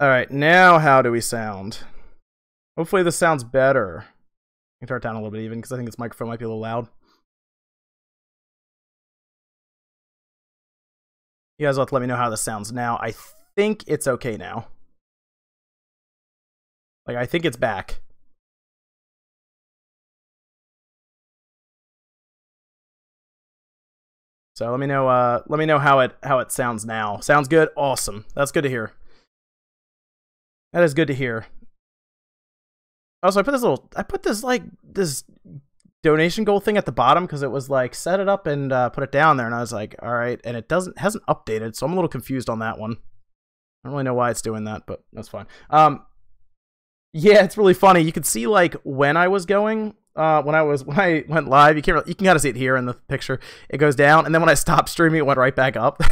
Alright, now how do we sound? Hopefully this sounds better. I can turn it down a little bit even, because I think this microphone might be a little loud. You guys will have to let me know how this sounds now. I think it's okay now. Like, I think it's back. So let me know how it sounds now. Sounds good? Awesome. That's good to hear. That is good to hear. Also, I put this donation goal thing at the bottom because it was like set it up and put it down there, and I was like, all right, and it hasn't updated, so I'm a little confused on that one. I don't really know why it's doing that, but that's fine. Yeah, it's really funny. You can see like when I was going, when I went live, you can kind of see it here in the picture. It goes down, and then when I stopped streaming, it went right back up.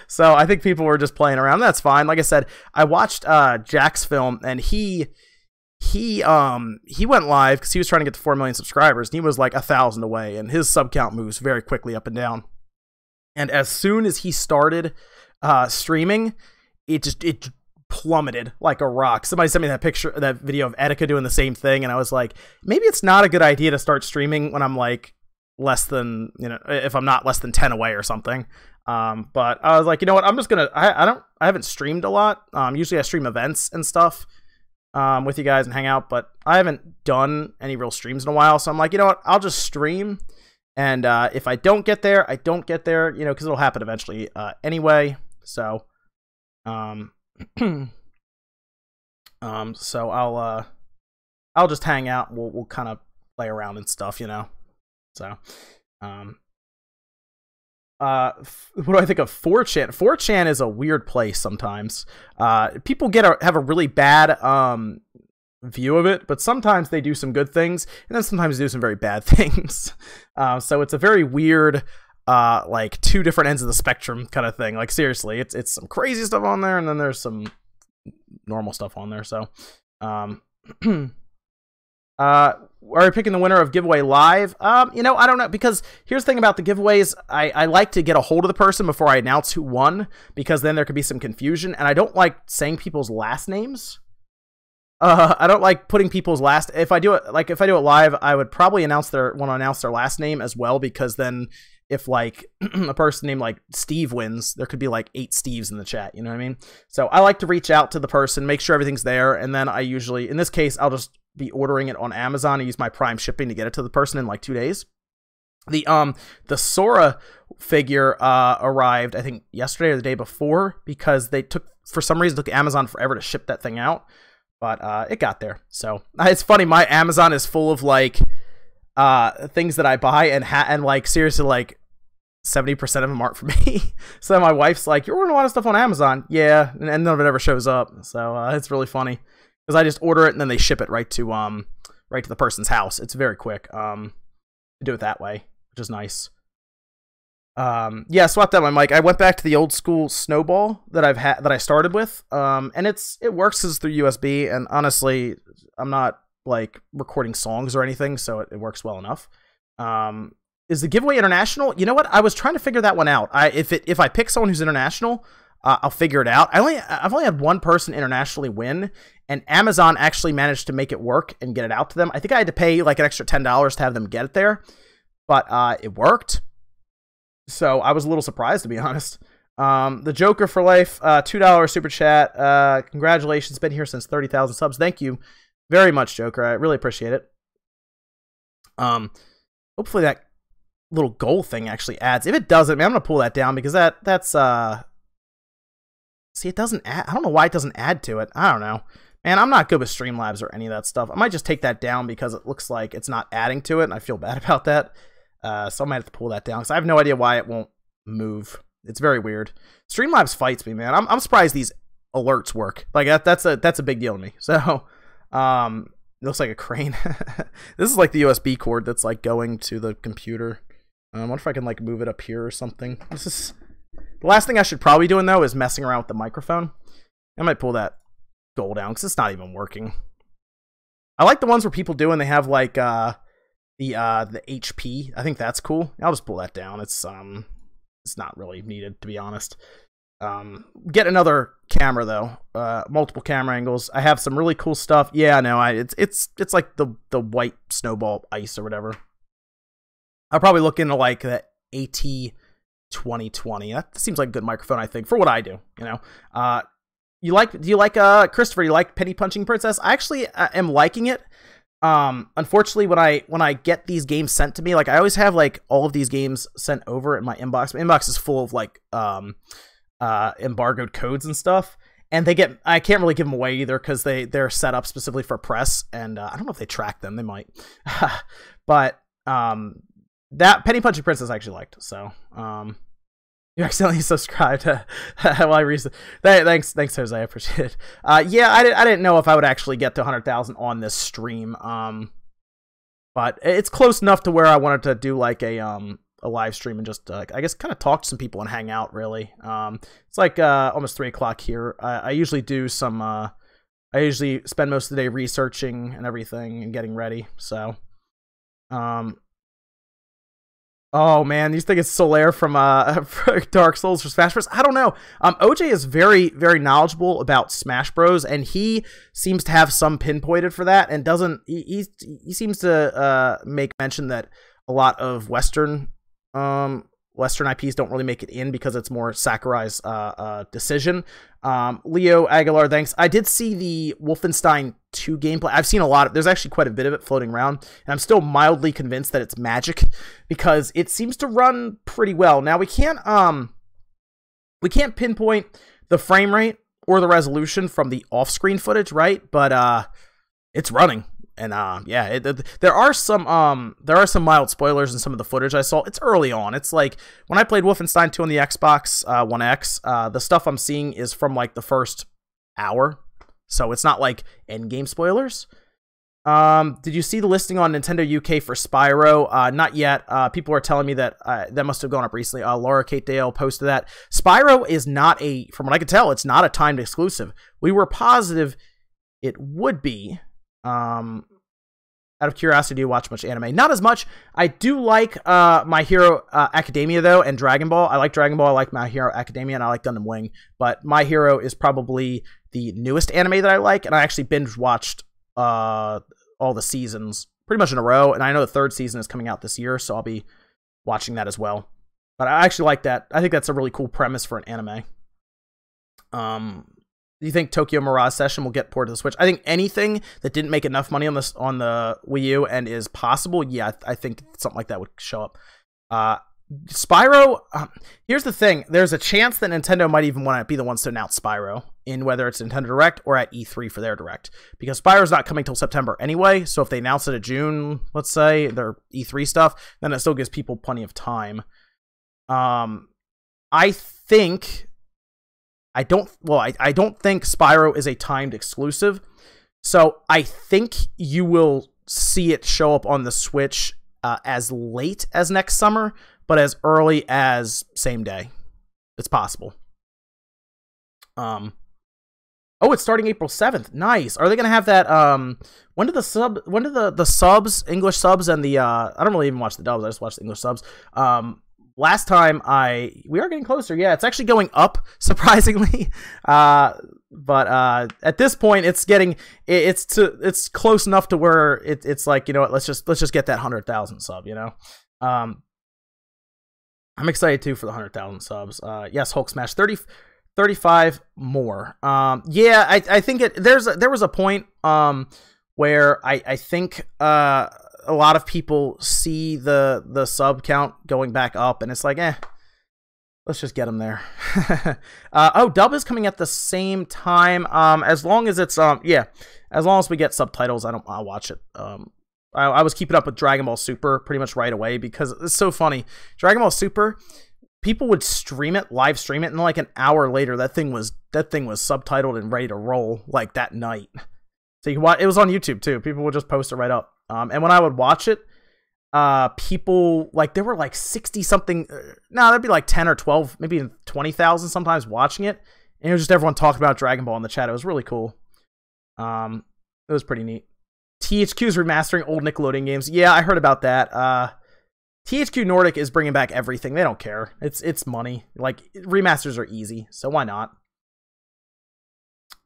So I think people were just playing around. That's fine. Like I said, I watched Jack's film, and he went live because he was trying to get to 4 million subscribers, and he was like 1,000 away, and his sub count moves very quickly up and down. And as soon as he started streaming, it plummeted like a rock. Somebody sent me that video of Etika doing the same thing, and I was like, maybe it's not a good idea to start streaming when I'm like less than, if I'm not less than 10 away or something. But I was like, you know what, I'm just gonna, I haven't streamed a lot. Usually I stream events and stuff with you guys and hang out, but I haven't done any real streams in a while, so I'm like, you know what, I'll just stream, and if I don't get there, I don't get there, because it'll happen eventually anyway. So so I'll just hang out. We'll kind of play around and stuff, So what do I think of 4chan? 4chan is a weird place sometimes. People have a really bad view of it, but sometimes they do some good things, and then sometimes they do some very bad things. So it's a very weird like two different ends of the spectrum kind of thing. Like seriously, it's some crazy stuff on there, and then there's some normal stuff on there. So are we picking the winner of giveaway live? I don't know, because here's the thing about the giveaways. I like to get a hold of the person before I announce who won, because then there could be some confusion, and I don't like saying people's last names. I don't like putting people's last. If I do it live, I would probably want to announce their last name as well, because then if like a person named like Steve wins, there could be like 8 Steves in the chat. You know what I mean? So I like to reach out to the person, make sure everything's there, and then I usually, in this case, I'll just be ordering it on Amazon and use my Prime shipping to get it to the person in like 2 days. The Sora figure arrived, I think yesterday or the day before, because for some reason took Amazon forever to ship that thing out. But it got there. So it's funny, my Amazon is full of like things that I buy, and like seriously, like 70% of them aren't for me. So my wife's like, "You're ordering a lot of stuff on Amazon." Yeah, and none of it ever shows up. So it's really funny, because I just order it and then they ship it right to the person's house. It's very quick to do it that way, which is nice. Yeah, swapped out my mic. I went back to the old school Snowball that I started with, and it works as through USB, and honestly, I'm not like recording songs or anything, so it works well enough. Is the giveaway international? You know what? I was trying to figure that one out. If I pick someone who's international, I'll figure it out. I've only had one person internationally win, and Amazon actually managed to make it work and get it out to them. I think I had to pay like an extra $10 to have them get it there, but it worked. So I was a little surprised, to be honest. The Joker for life, $2 super chat. Congratulations, been here since 30,000 subs. Thank you very much, Joker. I really appreciate it. Hopefully that little goal thing actually adds. If it doesn't, man, I'm gonna pull that down, because that's see, it doesn't add. I don't know why it doesn't add to it. I don't know, man. I'm not good with Streamlabs or any of that stuff. I might just take that down because it looks like it's not adding to it, and I feel bad about that. So I might have to pull that down, because I have no idea why it won't move. It's very weird. Streamlabs fights me, man. I'm surprised these alerts work. Like that's a big deal to me. So it looks like a crane. This is like the USB cord that's like going to the computer. I wonder if I can like move it up here or something. This is the last thing I should probably be doing, though, is messing around with the microphone. I might pull that goal down, because it's not even working. I like the ones where people do, and they have like the HP. I think that's cool. I'll just pull that down. It's not really needed, to be honest. Get another camera though. Multiple camera angles. I have some really cool stuff. Yeah, no, it's like the white snowball ice or whatever. I'll probably look into like the AT2020. That seems like a good microphone, I think, for what I do. You know. Do you like Christopher? You like Penny Punching Princess? I actually am liking it. Unfortunately, when I get these games sent to me, like I always have like all of these games sent over in my inbox. My inbox is full of like embargoed codes and stuff, and I can't really give them away either because they're set up specifically for press, and I don't know if they track them. They might, but that Penny Punching Princess I actually liked. So you accidentally subscribed while I read. Thanks Jose, I appreciate it. Yeah, I didn't know if I would actually get to 100,000 on this stream, but it's close enough to where I wanted to do like a live stream and just I guess kind of talk to some people and hang out. Really, it's like almost 3 o'clock here. I usually do some. I usually spend most of the day researching and everything and getting ready. So, oh man, you think it's Solaire from Dark Souls for Smash Bros? I don't know. OJ is very, very knowledgeable about Smash Bros, and he seems to have some pinpointed for that, and doesn't. He seems to make mention that a lot of Western IPs don't really make it in because it's more Sakurai's decision. Leo Aguilar, thanks. I did see the Wolfenstein 2 gameplay. I've seen a lot there's actually quite a bit of it floating around, and I'm still mildly convinced that it's magic because it seems to run pretty well. Now we can't pinpoint the frame rate or the resolution from the off-screen footage, right? But it's running. And yeah, there are some mild spoilers in some of the footage I saw. It's early on. It's like when I played Wolfenstein 2 on the Xbox One X, the stuff I'm seeing is from like the first hour, so it's not like end game spoilers. Did you see the listing on Nintendo UK for Spyro? Not yet. People are telling me that that must have gone up recently. Laura Kate Dale posted that. Spyro is not from what I can tell, it's not a timed exclusive. We were positive it would be. Out of curiosity, do you watch much anime? Not as much. I do like My Hero Academia though, and Dragon Ball. I like Dragon Ball. I like My Hero Academia, and I like Gundam Wing. But My Hero is probably the newest anime that I like, and I actually binge watched all the seasons pretty much in a row. And I know the 3rd season is coming out this year, so I'll be watching that as well. But I actually like that. I think that's a really cool premise for an anime. Do you think Tokyo Mirage Session will get ported to the Switch? I think anything that didn't make enough money on the Wii U and is possible, yeah, I think something like that would show up. Spyro, here's the thing. There's a chance that Nintendo might even want to be the ones to announce Spyro in whether it's Nintendo Direct or at E3 for their Direct. Because Spyro's not coming till September anyway, so if they announce it in June, let's say, their E3 stuff, then it still gives people plenty of time. I don't think Spyro is a timed exclusive, so I think you will see it show up on the Switch as late as next summer, but as early as same day. It's possible. Oh, it's starting April 7th. Nice. Are they going to have that? When do the subs, English subs, and the I don't really even watch the dubs. I just watch the English subs. Last time we are getting closer. Yeah, it's actually going up surprisingly. But at this point it's close enough to where it's like, you know what, let's just get that 100,000 sub, you know. I'm excited too for the 100,000 subs. Yes, Hulk Smash 35 more. Yeah, I think there was a point where I think a lot of people see the sub count going back up, and it's like, let's just get them there. Oh, dub is coming at the same time. As long as it's yeah, as long as we get subtitles, I'll watch it. I was keeping up with Dragon Ball Super pretty much right away because it's so funny. Dragon Ball Super, people would live stream it, and like an hour later, that thing was subtitled and ready to roll like that night. So you can watch, it was on YouTube too. People would just post it right up. And when I would watch it, people, like, there were like 60 something, no, there'd be like 10 or 12, maybe 20,000 sometimes watching it. And it was just everyone talking about Dragon Ball in the chat. It was really cool. It was pretty neat. THQ's remastering old Nickelodeon games. Yeah, I heard about that. THQ Nordic is bringing back everything. They don't care. It's money. Like, remasters are easy, so why not?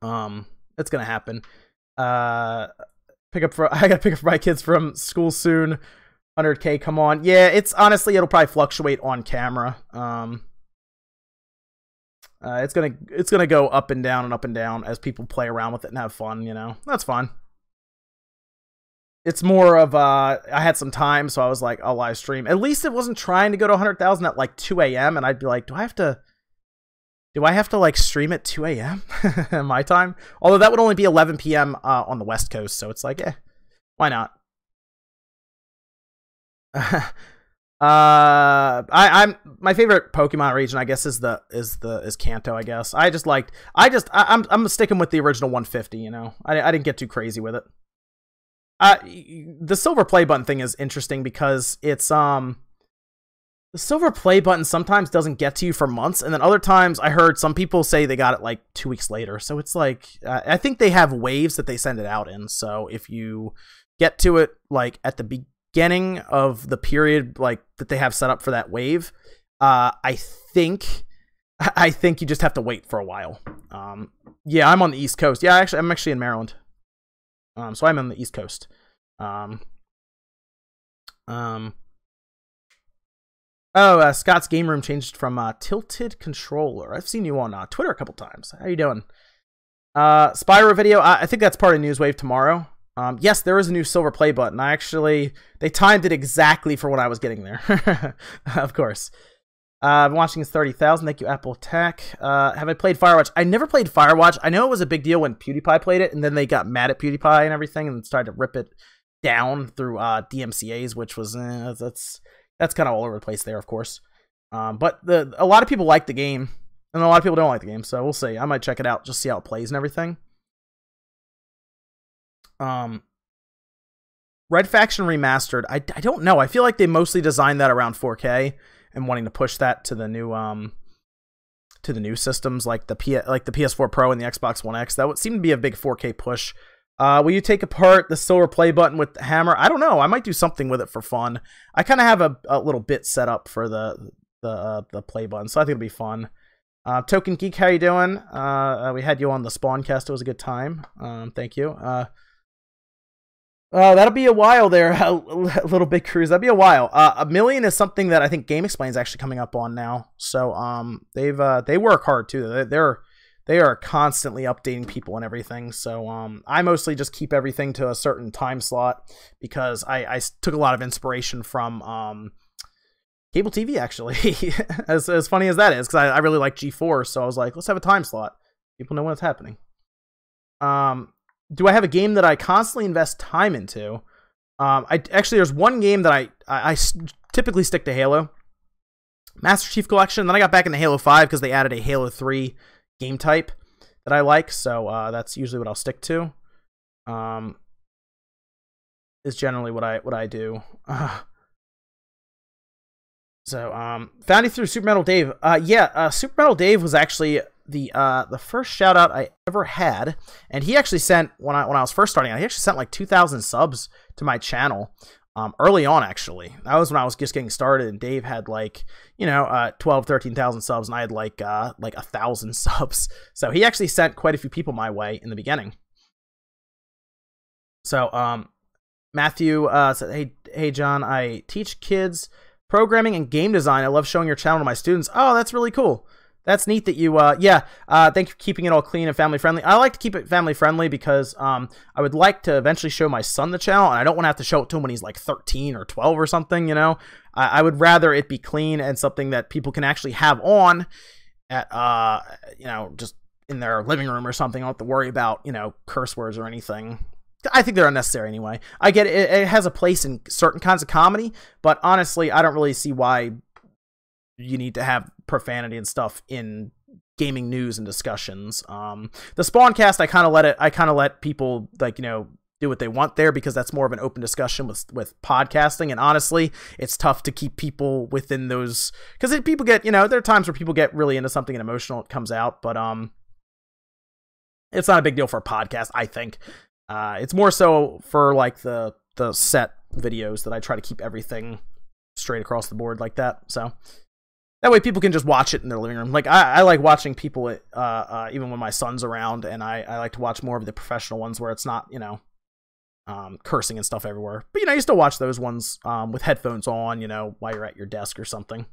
It's gonna happen. I gotta pick up my kids from school soon. 100K, come on. Yeah, it's honestly, it'll probably fluctuate on camera. It's gonna go up and down as people play around with it and have fun, you know. That's fine. It's more of I had some time, so I was like, I'll live stream. At least it wasn't trying to go to 100,000 at like 2 a.m. and I'd be like, do I have to like stream at 2 a.m. my time? Although that would only be 11 p.m. On the West Coast, so it's like, why not? I'm my favorite Pokemon region, I guess, is Kanto. I guess I'm sticking with the original 150. You know, I didn't get too crazy with it. The silver play button thing is interesting because it's the silver play button sometimes doesn't get to you for months, and then other times I heard some people say they got it like 2 weeks later. So it's like I think they have waves that they send it out in. So if you get to it like at the beginning of the period like that they have set up for that wave, I think you just have to wait for a while. Yeah, I'm on the East Coast. Yeah, I'm actually in Maryland. So I'm on the East Coast. Scott's game room changed from Tilted Controller. I've seen you on Twitter a couple times. How you doing? Spyro video. I think that's part of Newswave tomorrow. Yes, there is a new silver play button. They timed it exactly for when I was getting there. Of course. I've been watching is 30,000. Thank you, Apple Tech. Have I played Firewatch? I never played Firewatch. I know it was a big deal when PewDiePie played it, and then they got mad at PewDiePie and everything, and started to rip it down through DMCA's, which was that's kind of all over the place there, of course. But a lot of people like the game, and a lot of people don't like the game, so we'll see. I might check it out, just see how it plays and everything. Red Faction Remastered. I don't know. I feel like they mostly designed that around 4K. And wanting to push that to the new systems like the PS4 Pro and the Xbox One X. That would seem to be a big 4K push. Will you take apart the silver play button with the hammer? I don't know. I might do something with it for fun. I kind of have a little bit set up for the play button, so I think it'll be fun. Token Geek, how you doing? We had you on the Spawncast. It was a good time. Thank you. That'll be a while there, Little Big Cruise. That'll be a while. A million is something that I think Game Explain's actually coming up on now. So they work hard too. They are constantly updating people and everything. So I mostly just keep everything to a certain time slot because I took a lot of inspiration from cable TV actually. as funny as that is, because I really like G4. So I was like, let's have a time slot. People know when it's happening. Do I have a game that I constantly invest time into? There's one game that I typically stick to Halo. Master Chief Collection. Then I got back into Halo 5 because they added a Halo 3 game type that I like. So that's usually what I'll stick to. Is generally what I do. Found you through Super Metal Dave. Super Metal Dave was actually the first shout out I ever had, and he actually sent when I was first starting out, he actually sent like 2,000 subs to my channel early on. Actually, that was when I was just getting started, and Dave had like 13,000 subs, and I had like 1,000 subs. So he actually sent quite a few people my way in the beginning. So Matthew said, hey John, I teach kids programming and game design. I love showing your channel to my students. Oh, that's really cool. That's neat that you, thank you for keeping it all clean and family friendly. I like to keep it family friendly because I would like to eventually show my son the channel, and I don't want to have to show it to him when he's like 13 or 12 or something, you know? I would rather it be clean and something that people can actually have on at, just in their living room or something. I don't have to worry about, curse words or anything. I think they're unnecessary anyway. I get it. It has a place in certain kinds of comedy, but honestly, I don't really see why you need to have profanity and stuff in gaming news and discussions. The Spawncast, I kind of let people do what they want there because that's more of an open discussion with podcasting. And honestly, it's tough to keep people within those because people get, there are times where people get really into something and emotional, it comes out, but it's not a big deal for a podcast, I think. It's more so for like the set videos that I try to keep everything straight across the board like that. So that way people can just watch it in their living room. Like I like watching people even when my son's around, and I like to watch more of the professional ones where it's not, you know, cursing and stuff everywhere. But, you know, you still watch those ones with headphones on, you know, while you're at your desk or something.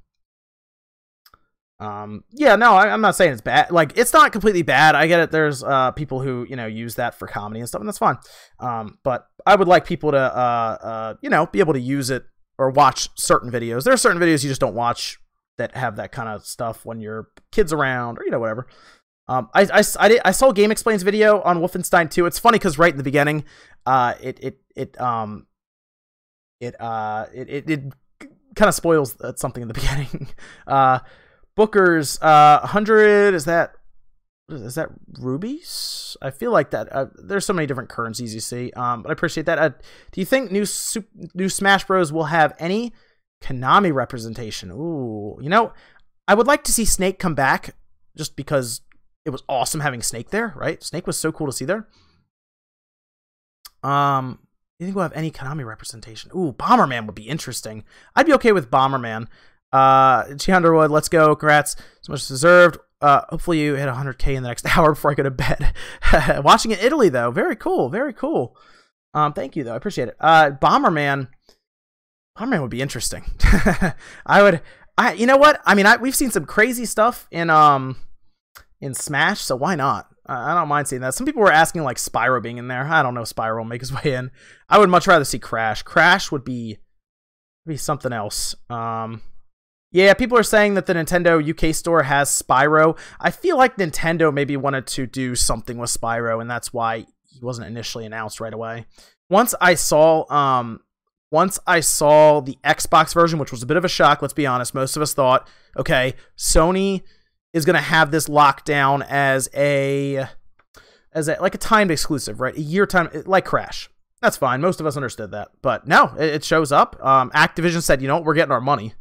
Yeah, no, I'm not saying it's bad. Like, it's not completely bad. I get it. There's people who, you know, use that for comedy and stuff, and that's fine. But I would like people to, you know, be able to use it or watch certain videos. There are certain videos you just don't watch that have that kind of stuff when your kid's around, or, you know, whatever. I saw Game Explain's video on Wolfenstein 2. It's funny because right in the beginning, it kind of spoils something in the beginning. Booker's 100, is that rubies? I feel like that there's so many different currencies you see. But I appreciate that. Do you think new Smash Bros will have any Konami representation? Ooh, you know, I would like to see Snake come back just because it was awesome having Snake there, right? Snake was so cool to see there. Do you think we'll have any Konami representation? Ooh, Bomberman would be interesting. I'd be okay with Bomberman. G Underwood, let's go. Congrats. So much deserved. Hopefully you hit 100K in the next hour before I go to bed. Watching in Italy, though. Very cool. Very cool. Thank you, though. I appreciate it. Bomberman would be interesting. You know what? I mean, we've seen some crazy stuff in Smash, so why not? I don't mind seeing that. Some people were asking, like, Spyro being in there. I don't know if Spyro will make his way in. I would much rather see Crash. Crash would be something else. Yeah, people are saying that the Nintendo UK store has Spyro. I feel like Nintendo maybe wanted to do something with Spyro, and that's why he wasn't initially announced right away. Once I saw the Xbox version, which was a bit of a shock, let's be honest. Most of us thought, okay, Sony is going to have this locked down as like a timed exclusive, right? A year time, like Crash. That's fine. Most of us understood that. But no, it shows up. Activision said, you know what, we're getting our money.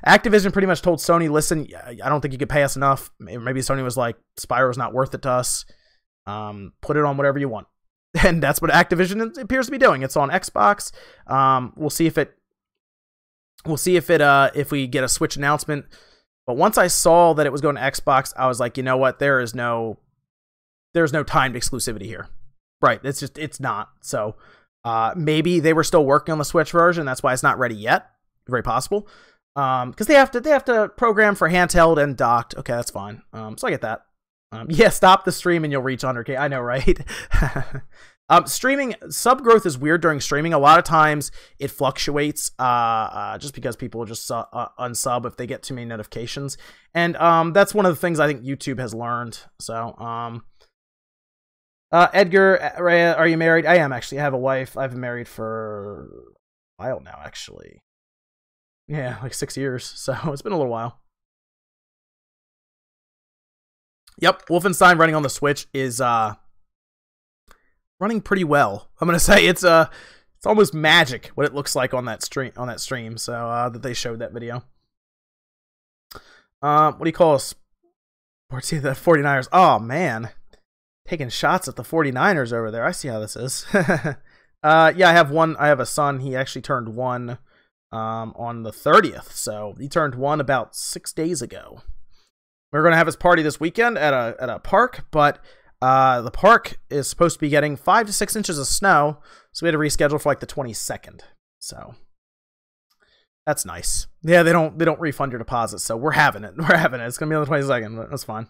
Activision pretty much told Sony, listen, I don't think you could pay us enough. Maybe Sony was like, Spyro's not worth it to us. Put it on whatever you want. And that's what Activision appears to be doing. It's on Xbox. We'll see if we get a Switch announcement. But once I saw that it was going to Xbox, I was like, you know what? There's no timed exclusivity here. Right. It's not. So maybe they were still working on the Switch version. That's why it's not ready yet. Very possible. Because they have to program for handheld and docked. Okay, that's fine. So I get that. Yeah, stop the stream and you'll reach 100K. I know, right? Streaming sub growth is weird during streaming. A lot of times it fluctuates just because people just unsub if they get too many notifications. And that's one of the things I think YouTube has learned. So Edgar, are you married? I am, actually. I have a wife. I've been married for a while now, actually. Yeah, like 6 years. So it's been a little while. Yep, Wolfenstein running on the Switch is running pretty well. I'm gonna say it's almost magic what it looks like on that stream. So that they showed that video. What do you call us? The 49ers. Oh man, taking shots at the 49ers over there. I see how this is. Yeah, I have a son. He actually turned 1 on the 30th. So he turned 1 about 6 days ago. We're going to have his party this weekend at a park, but the park is supposed to be getting 5 to 6 inches of snow, so we had to reschedule for like the 22nd. So that's nice. Yeah, they don't refund your deposit, so we're having it. We're having it. It's going to be on the 22nd, but that's fine.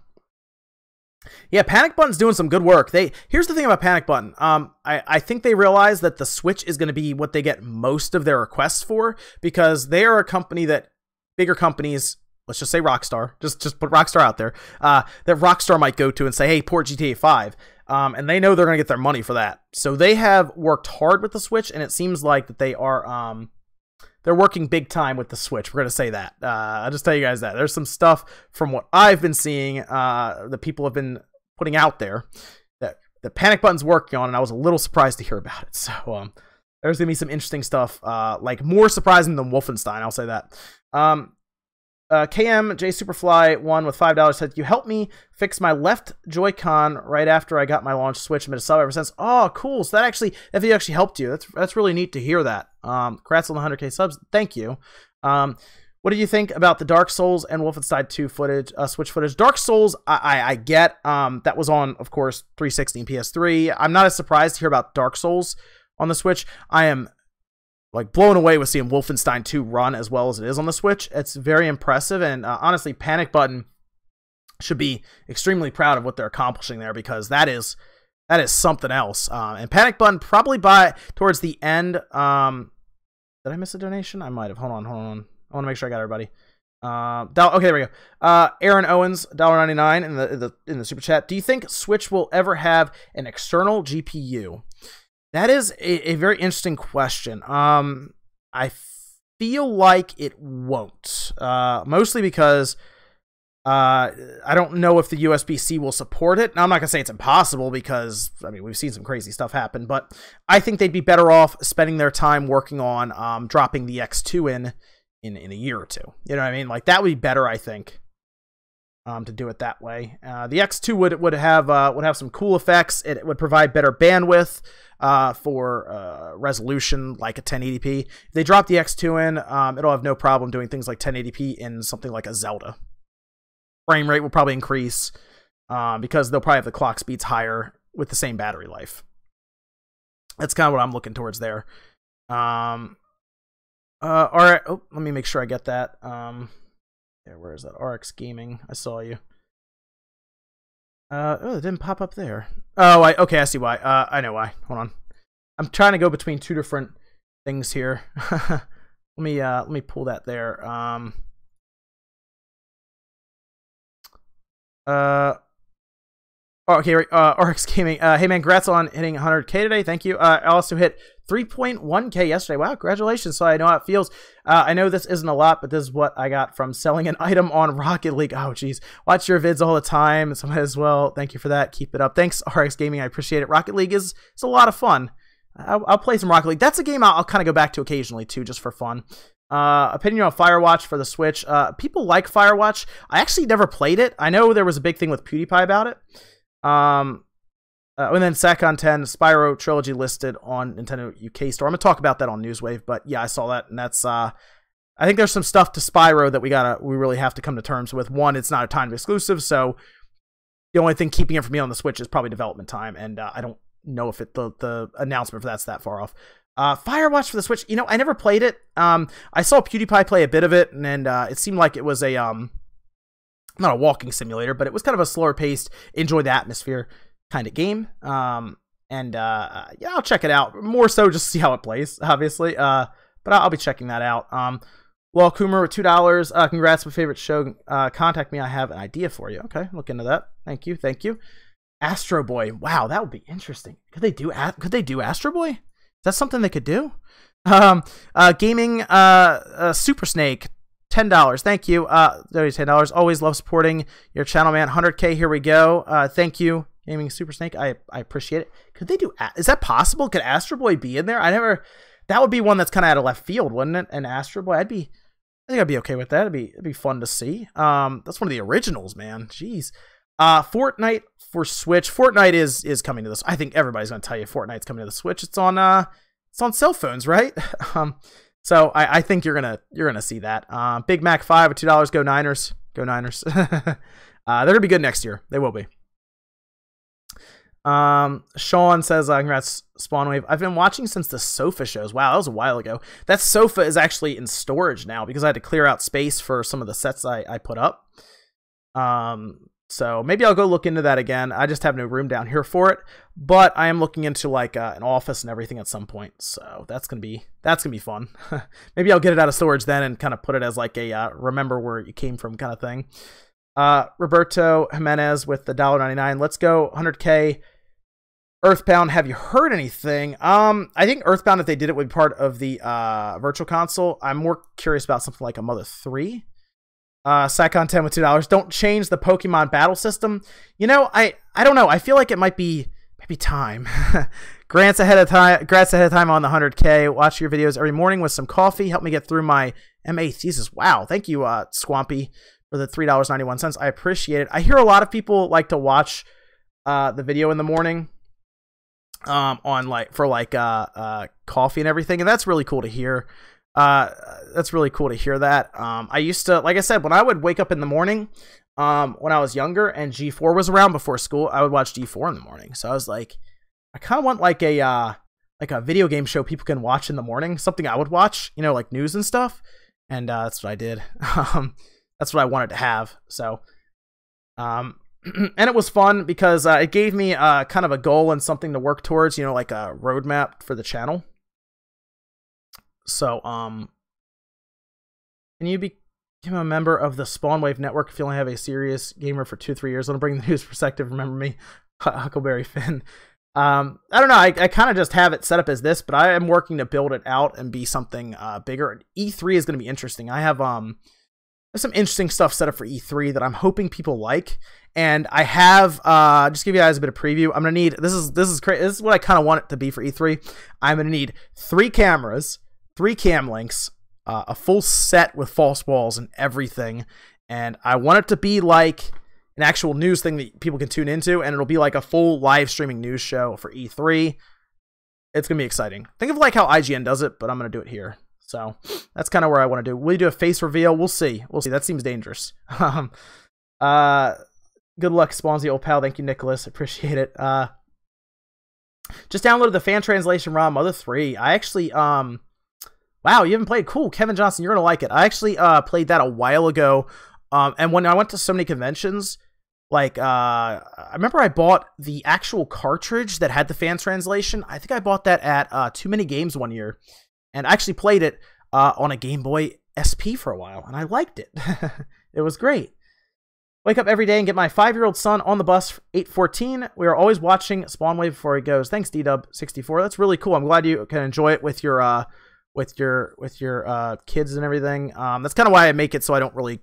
Yeah, Panic Button's doing some good work. Here's the thing about Panic Button. I think they realize that the Switch is going to be what they get most of their requests for, because they are a company that bigger companies, let's just say Rockstar, just put Rockstar out there, that Rockstar might go to and say, hey, port GTA 5. And they know they're going to get their money for that. So they have worked hard with the Switch, and it seems like that they are, they're working big time with the Switch. We're going to say that. I'll just tell you guys that. There's some stuff from what I've been seeing that people have been putting out there that the Panic Button's working on, and I was a little surprised to hear about it. So there's going to be some interesting stuff, like more surprising than Wolfenstein, I'll say that. KM J Superfly 1 with $5 said, you helped me fix my left Joy-Con right after I got my launch Switch and been a sub ever since. Oh, cool. So that video actually helped you. That's really neat to hear that. Congrats on the 100K subs. Thank you. What do you think about the Dark Souls and Wolfenstein 2 footage, Switch footage? Dark Souls, I get. That was on, of course, 360 and PS3. I'm not as surprised to hear about Dark Souls on the Switch. I am like blown away with seeing Wolfenstein 2 run as well as it is on the Switch. It's very impressive, and honestly, Panic Button should be extremely proud of what they're accomplishing there, because that is something else. And Panic Button probably towards the end. Did I miss a donation? I might have. Hold on. I want to make sure I got everybody. Okay, there we go. Aaron Owens, $1.99 in the super chat. Do you think Switch will ever have an external GPU? That is a very interesting question. I feel like it won't. Mostly because I don't know if the USB-C will support it. Now, I'm not going to say it's impossible, because, I mean, we've seen some crazy stuff happen. But I think they'd be better off spending their time working on dropping the X2 in a year or two. You know what I mean? Like, that would be better, I think, to do it that way. The X2 would have some cool effects. It would provide better bandwidth for resolution, like a 1080p. If they drop the X2 in, it'll have no problem doing things like 1080p in something like a Zelda. Frame rate will probably increase because they'll probably have the clock speeds higher with the same battery life. That's kind of what I'm looking towards there. All right. Oh, let me make sure I get that. There, where is that? RX Gaming. I saw you. Oh, it didn't pop up there. Oh, okay. I see why. I know why. Hold on. I'm trying to go between two different things here. Let me pull that there. Okay, RX Gaming. Hey man, congrats on hitting 100K today. Thank you. I also hit 3.1K yesterday. Wow, congratulations. So I know how it feels. I know this isn't a lot, but this is what I got from selling an item on Rocket League. Oh, geez. Watch your vids all the time. So might as well. Thank you for that. Keep it up. Thanks, RX Gaming. I appreciate it. Rocket League is a lot of fun. I'll play some Rocket League. That's a game I'll kind of go back to occasionally, too, just for fun. Opinion on Firewatch for the Switch. People like Firewatch. I actually never played it. I know there was a big thing with PewDiePie about it. And then Sakon 10, Spyro Trilogy listed on Nintendo UK Store. I'm going to talk about that on Newswave, but yeah, I saw that, and that's, I think there's some stuff to Spyro that we really have to come to terms with. One, it's not a timed exclusive, so the only thing keeping it from me on the Switch is probably development time, and I don't know if the announcement for that's that far off. Firewatch for the Switch, you know, I never played it. I saw PewDiePie play a bit of it, and it seemed like it was a, not a walking simulator, but it was kind of a slower paced, enjoy the atmosphere kind of game. Yeah, I'll check it out. More so just see how it plays, obviously. But I'll be checking that out. Well, Coomer with $2. Congrats, my favorite show. Contact me. I have an idea for you. Okay, look into that. Thank you. Thank you. Astro Boy. Wow, that would be interesting. Could they do Astro Boy? Is that something they could do? Gaming Super Snake. $10. Thank you. $10. Always love supporting your channel, man. 100K. Here we go. Thank you, Gaming Super Snake. I appreciate it. Could they do? Is that possible? Could Astro Boy be in there? That would be one that's kind of out of left field, wouldn't it? An Astro Boy. I think I'd be okay with that. It'd be fun to see. That's one of the originals, man. Jeez. Fortnite for Switch. Fortnite is coming to this. I think everybody's gonna tell you Fortnite's coming to the Switch. It's on cell phones, right? So I think you're gonna see that. Big Mac 5 at $2. Go Niners. Go Niners. They're gonna be good next year. They will be. Sean says, congrats, Spawnwave. I've been watching since the sofa shows. Wow, that was a while ago. That sofa is actually in storage now because I had to clear out space for some of the sets I put up. So maybe I'll go look into that again. I just have no room down here for it, but I am looking into like an office and everything at some point. So that's gonna be fun. Maybe I'll get it out of storage then and kind of put it as like a remember where you came from kind of thing. Roberto Jimenez with the $1.99. Let's go 100K. Earthbound. Have you heard anything? I think Earthbound, if they did it, would be part of the Virtual Console. I'm more curious about something like a Mother 3. Sakon 10 with $2. Don't change the Pokemon battle system. You know, I don't know. I feel like it might be time. Grants ahead of time on the 100K. Watch your videos every morning with some coffee. Help me get through my MA thesis. Wow. Thank you, Swampy, for the $3.91. I appreciate it. I hear a lot of people like to watch the video in the morning. on like for like coffee and everything, and that's really cool to hear. That's really cool to hear that. I used to, like I said, when I would wake up in the morning, when I was younger and G4 was around before school, I would watch G4 in the morning. So I was like, I kind of want like a video game show people can watch in the morning, something I would watch, you know, like news and stuff. And that's what I did. That's what I wanted to have. So, and it was fun because it gave me kind of a goal and something to work towards, you know, like a roadmap for the channel. So, can you become a member of the Spawnwave Network if you only have a serious gamer for 2-3 years? Want to bring the news perspective? Remember me, Huckleberry Finn. I don't know. I kind of just have it set up as this, but I am working to build it out and be something bigger. E3 is going to be interesting. I have there's some interesting stuff set up for E3 that I'm hoping people like, and I have just give you guys a bit of preview. I'm gonna need this is crazy. This is what I kind of want it to be for E3. I'm gonna need 3 cameras, 3 cam links, a full set with false walls and everything, and I want it to be like an actual news thing that people can tune into, and it'll be like a full live streaming news show for E3. It's gonna be exciting. Think of like how IGN does it, but I'm gonna do it here. So that's kind of where I want to do. Will you do a face reveal? We'll see. We'll see. That seems dangerous. Good luck, Spawnsy, old pal. Thank you, Nicholas. Appreciate it. Just downloaded the fan translation ROM, Mother 3. I actually wow, you haven't played? Cool, Kevin Johnson, you're gonna like it. I actually played that a while ago. And when I went to so many conventions, like, I remember I bought the actual cartridge that had the fan translation. I think I bought that at Too Many Games one year, and I actually played it on a Game Boy SP for a while, and I liked it. It was great. Wake up every day and get my 5-year-old son on the bus, 8:14. We are always watching Spawnwave before he goes. Thanks, DW64. That's really cool. I'm glad you can enjoy it with your kids and everything. That's kind of why I make it so I don't really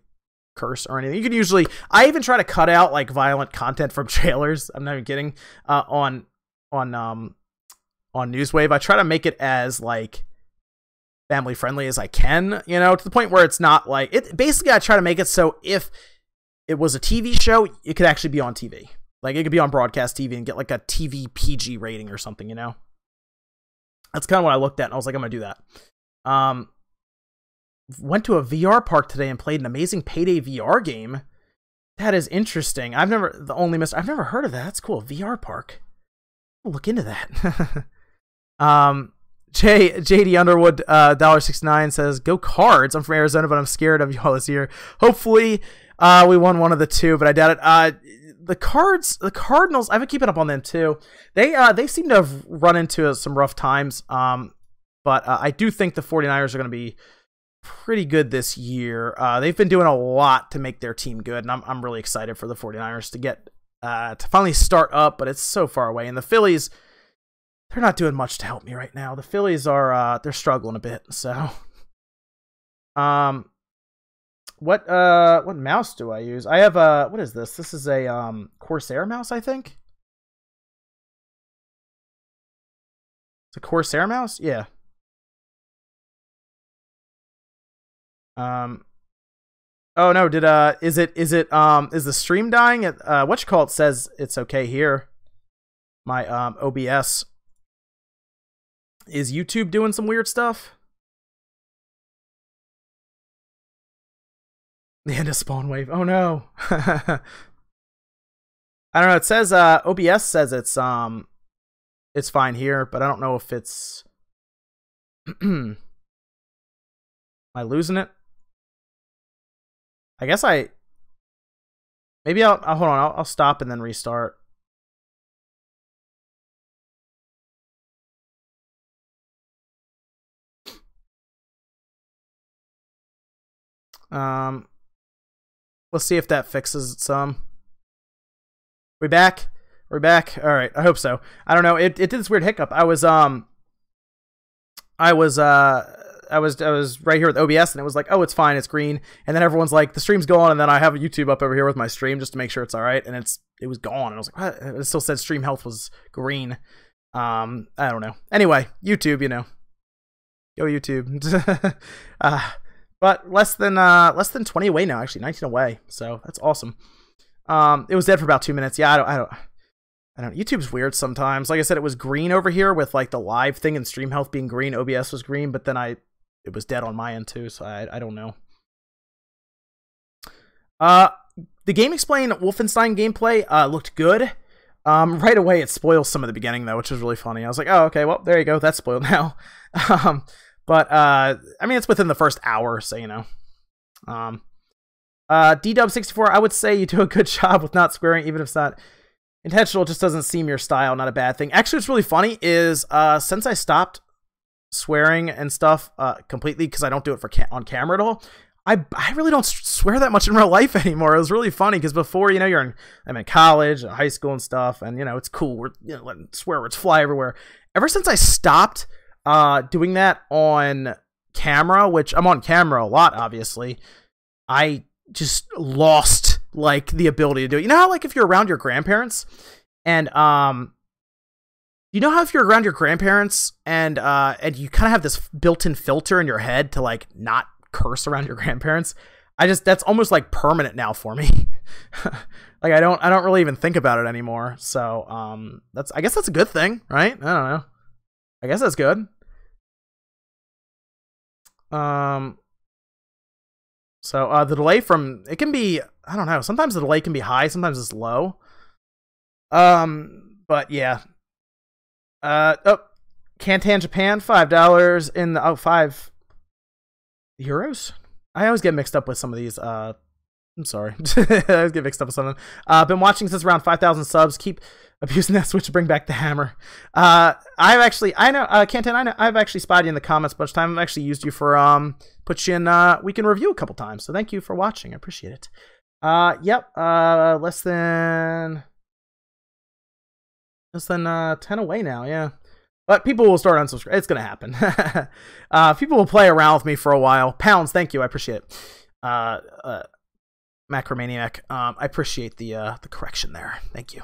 curse or anything. You can usually, I even try to cut out like violent content from trailers. I'm not even kidding. On Newswave, I try to make it as like family friendly as I can, you know, to the point where it's not like it. Basically, I try to make it so if it was a TV show, it could actually be on TV. Like it could be on broadcast TV and get like a TV PG rating or something, you know. That's kind of what I looked at, and I was like, I'm gonna do that. Went to a VR park today and played an amazing Payday VR game. That is interesting. I've never heard of that. That's cool. VR park. I'll look into that. JD Underwood, $1.69 says, "Go Cards." I'm from Arizona, but I'm scared of you all this year. Hopefully, we won one of the two, but I doubt it. The Cardinals, I've been keeping up on them too. They seem to have run into some rough times. But I do think the 49ers are going to be pretty good this year. They've been doing a lot to make their team good, and I'm really excited for the 49ers to get to finally start up, but it's so far away. And the Phillies, they're not doing much to help me right now. The Phillies are they're struggling a bit. So what mouse do I use? I have what is this? This is a Corsair mouse, I think. It's a Corsair mouse? Yeah. Oh no, is the stream dying? Whatchamacallit says it's okay here. My OBS. Is YouTube doing some weird stuff? The end of Spawnwave. Oh no. I don't know. It says OBS says it's fine here, but I don't know if it's am I losing it? I guess maybe I'll hold on. I'll stop and then restart. Let's see if that fixes some. We back? We're back. All right. I hope so. I don't know. It did this weird hiccup. I was right here with OBS, and it was like, oh, it's fine, it's green. And then everyone's like, the stream's gone, and then I have YouTube up over here with my stream just to make sure it's all right, and it was gone. And I was like, what? It still said stream health was green. I don't know. Anyway, YouTube, you know, go YouTube. But less than 20 away now, actually 19 away. So that's awesome. It was dead for about 2 minutes. Yeah, I don't. I don't know. YouTube's weird sometimes. Like I said, it was green over here with like the live thing and stream health being green. OBS was green, but then it was dead on my end too, so I don't know. The GameXplain Wolfenstein gameplay looked good. Right away it spoils some of the beginning though, which is really funny. I was like, oh, okay, well, there you go. That's spoiled now. But I mean, it's within the first hour, so you know. DW64, I would say you do a good job with not swearing, even if it's not intentional. It just doesn't seem your style. Not a bad thing. Actually, what's really funny is since I stopped swearing and stuff completely, because I don't do it for on camera at all, I really don't swear that much in real life anymore. It was really funny because before, you know, I'm in college and high school and stuff, and you know, it's cool. We're, you know, letting swear words fly everywhere. Ever since I stopped doing that on camera, which I'm on camera a lot, obviously, I just lost like the ability to do it. You know how like if you're around your grandparents and you know how if you're around your grandparents and you kind of have this built-in filter in your head to like not curse around your grandparents, that's almost like permanent now for me. Like I don't really even think about it anymore. So I guess that's a good thing, right? I don't know. I guess that's good. So the delay it can be, I don't know, sometimes the delay can be high, sometimes it's low. But yeah. Cantan Japan, $5 in the 5 euros. I always get mixed up with some of these. I'm sorry. I always get mixed up with something. Been watching since around 5,000 subs. Keep abusing that Switch to bring back the hammer. I've actually spotted you in the comments a bunch of time. I've actually used you for put you in weekend review a couple times. So thank you for watching. I appreciate it. Yep. Less than 10 away now. Yeah. But people will start unsubscribing. It's gonna happen. People will play around with me for a while. Pounds, thank you. I appreciate it. Macromaniac, I appreciate the correction there. Thank you.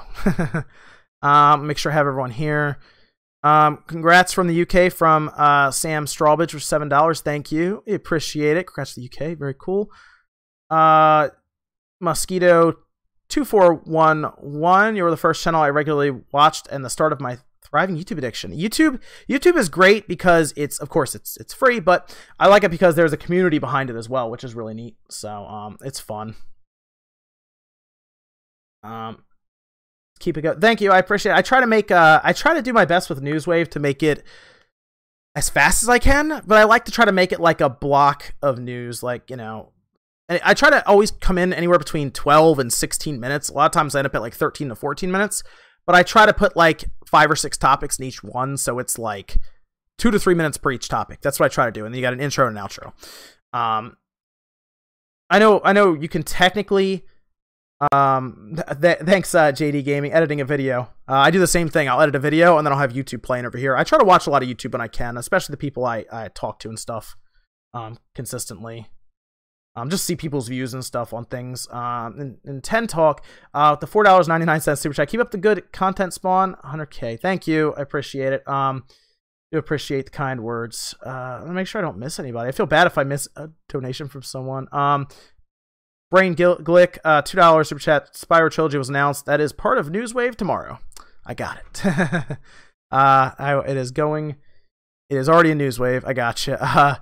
Make sure I have everyone here. Congrats from the UK from Sam Strawbridge for $7. Thank you. I appreciate it. Congrats to the UK. Very cool. Mosquito 2411. You were the first channel I regularly watched and the start of my thriving YouTube addiction. YouTube is great because it's free, but I like it because there's a community behind it as well, which is really neat. So it's fun. Keep it going. Thank you. I appreciate it. I try to do my best with Newswave to make it as fast as I can, but I like to try to make it like a block of news, like, you know, and I try to always come in anywhere between 12 and 16 minutes. A lot of times I end up at like 13 to 14 minutes, but I try to put like 5 or 6 topics in each one. So it's like 2 to 3 minutes per each topic. That's what I try to do. And then you got an intro and an outro. I know you can technically, thanks JD Gaming, editing a video. I do the same thing. I'll edit a video and then I'll have YouTube playing over here. I try to watch a lot of YouTube when I can, especially the people I talk to and stuff consistently. Just see people's views and stuff on things. And 10 Talk, the $4.99 super chat. Keep up the good content, Spawn. 100K. Thank you. I appreciate it. Do appreciate the kind words. Let me make sure I don't miss anybody. I feel bad if I miss a donation from someone. Brain Glick, $2 super chat. Spyro Trilogy was announced. That is part of Newswave tomorrow. I got it. It is going. It is already in Newswave. I gotcha.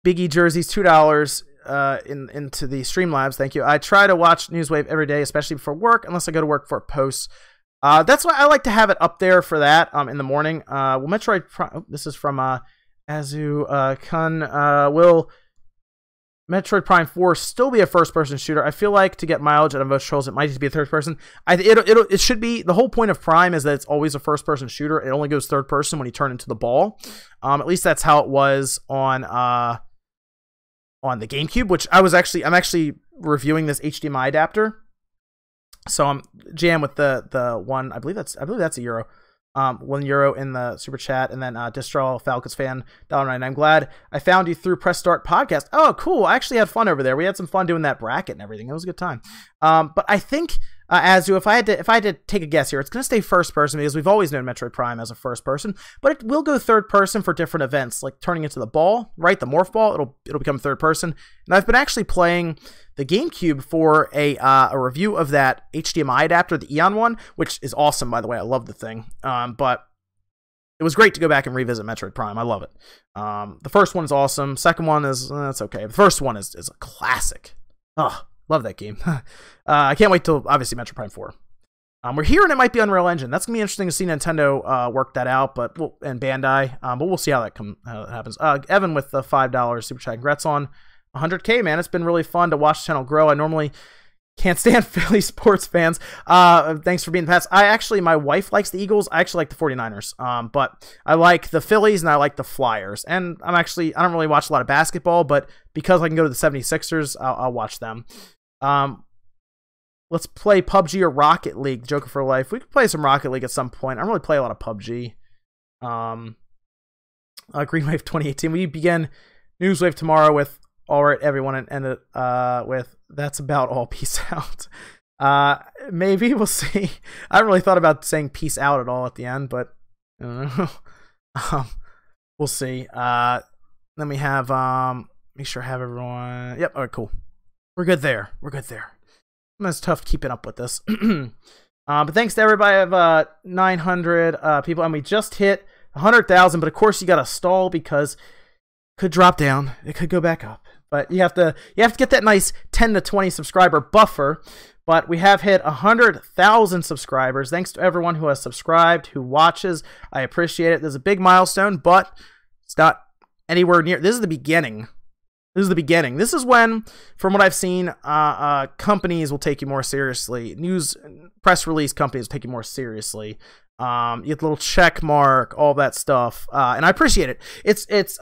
Biggie jerseys, $2 into the Streamlabs. Thank you. I try to watch Newswave every day, especially before work, unless I go to work for posts. That's why I like to have it up there for that in the morning. Will Metroid Prime, this is from Azu Kun, will Metroid Prime 4 still be a first-person shooter? I feel like to get mileage out of most trolls, it might just be a third-person. It should be. The whole point of Prime is that it's always a first-person shooter. It only goes third-person when you turn into the ball. At least that's how it was on the GameCube, which I'm actually reviewing this HDMI adapter. So I'm jam with the one. I believe that's €1. €1 in the super chat, and then Distral Falcons fan $1.99. I'm glad I found you through Press Start podcast. Oh, cool! I actually had fun over there. We had some fun doing that bracket and everything. It was a good time. But I think Azu, if I had to take a guess here, it's going to stay first person because we've always known Metroid Prime as a first person, but it will go third person for different events, like turning into the ball, right? The morph ball, it'll become third person. And I've been actually playing the GameCube for a review of that HDMI adapter, the Eon one, which is awesome, by the way. I love the thing. But it was great to go back and revisit Metroid Prime. I love it. The first one is awesome. Second one is, that's okay. The first one is a classic. Oh, love that game. I can't wait till, obviously, Metroid Prime 4. We're hearing it might be Unreal Engine. That's going to be interesting to see Nintendo work that out, and Bandai. But we'll see how that happens. Evan with the $5 super chat. Congrats on 100K, man. It's been really fun to watch the channel grow. I normally can't stand Philly sports fans. Thanks for being the past. My wife likes the Eagles. I actually like the 49ers. But I like the Phillies and I like the Flyers. And I don't really watch a lot of basketball, but because I can go to the 76ers, I'll watch them. Let's play PUBG or Rocket League. Joker for life. We could play some Rocket League at some point. I don't really play a lot of PUBG. Greenwave 2018. We begin Newswave tomorrow with all right, everyone, and end it with that's about all. Peace out. Maybe we'll see. I haven't really thought about saying peace out at all at the end, but I don't know. We'll see. Let me have make sure I have everyone. Yep. All right. Cool. We're good there. It's tough keeping up with this. But thanks to everybody. I have 900 people, and we just hit 100,000. But of course, you got to stall because it could drop down. It could go back up. But you have to get that nice 10 to 20 subscriber buffer. But we have hit 100,000 subscribers. Thanks to everyone who has subscribed, who watches. I appreciate it. This is a big milestone, but it's not anywhere near. This is the beginning. This is when, from what I've seen, companies will take you more seriously. News, press release companies will take you more seriously. You get the little check mark, all that stuff, and I appreciate it.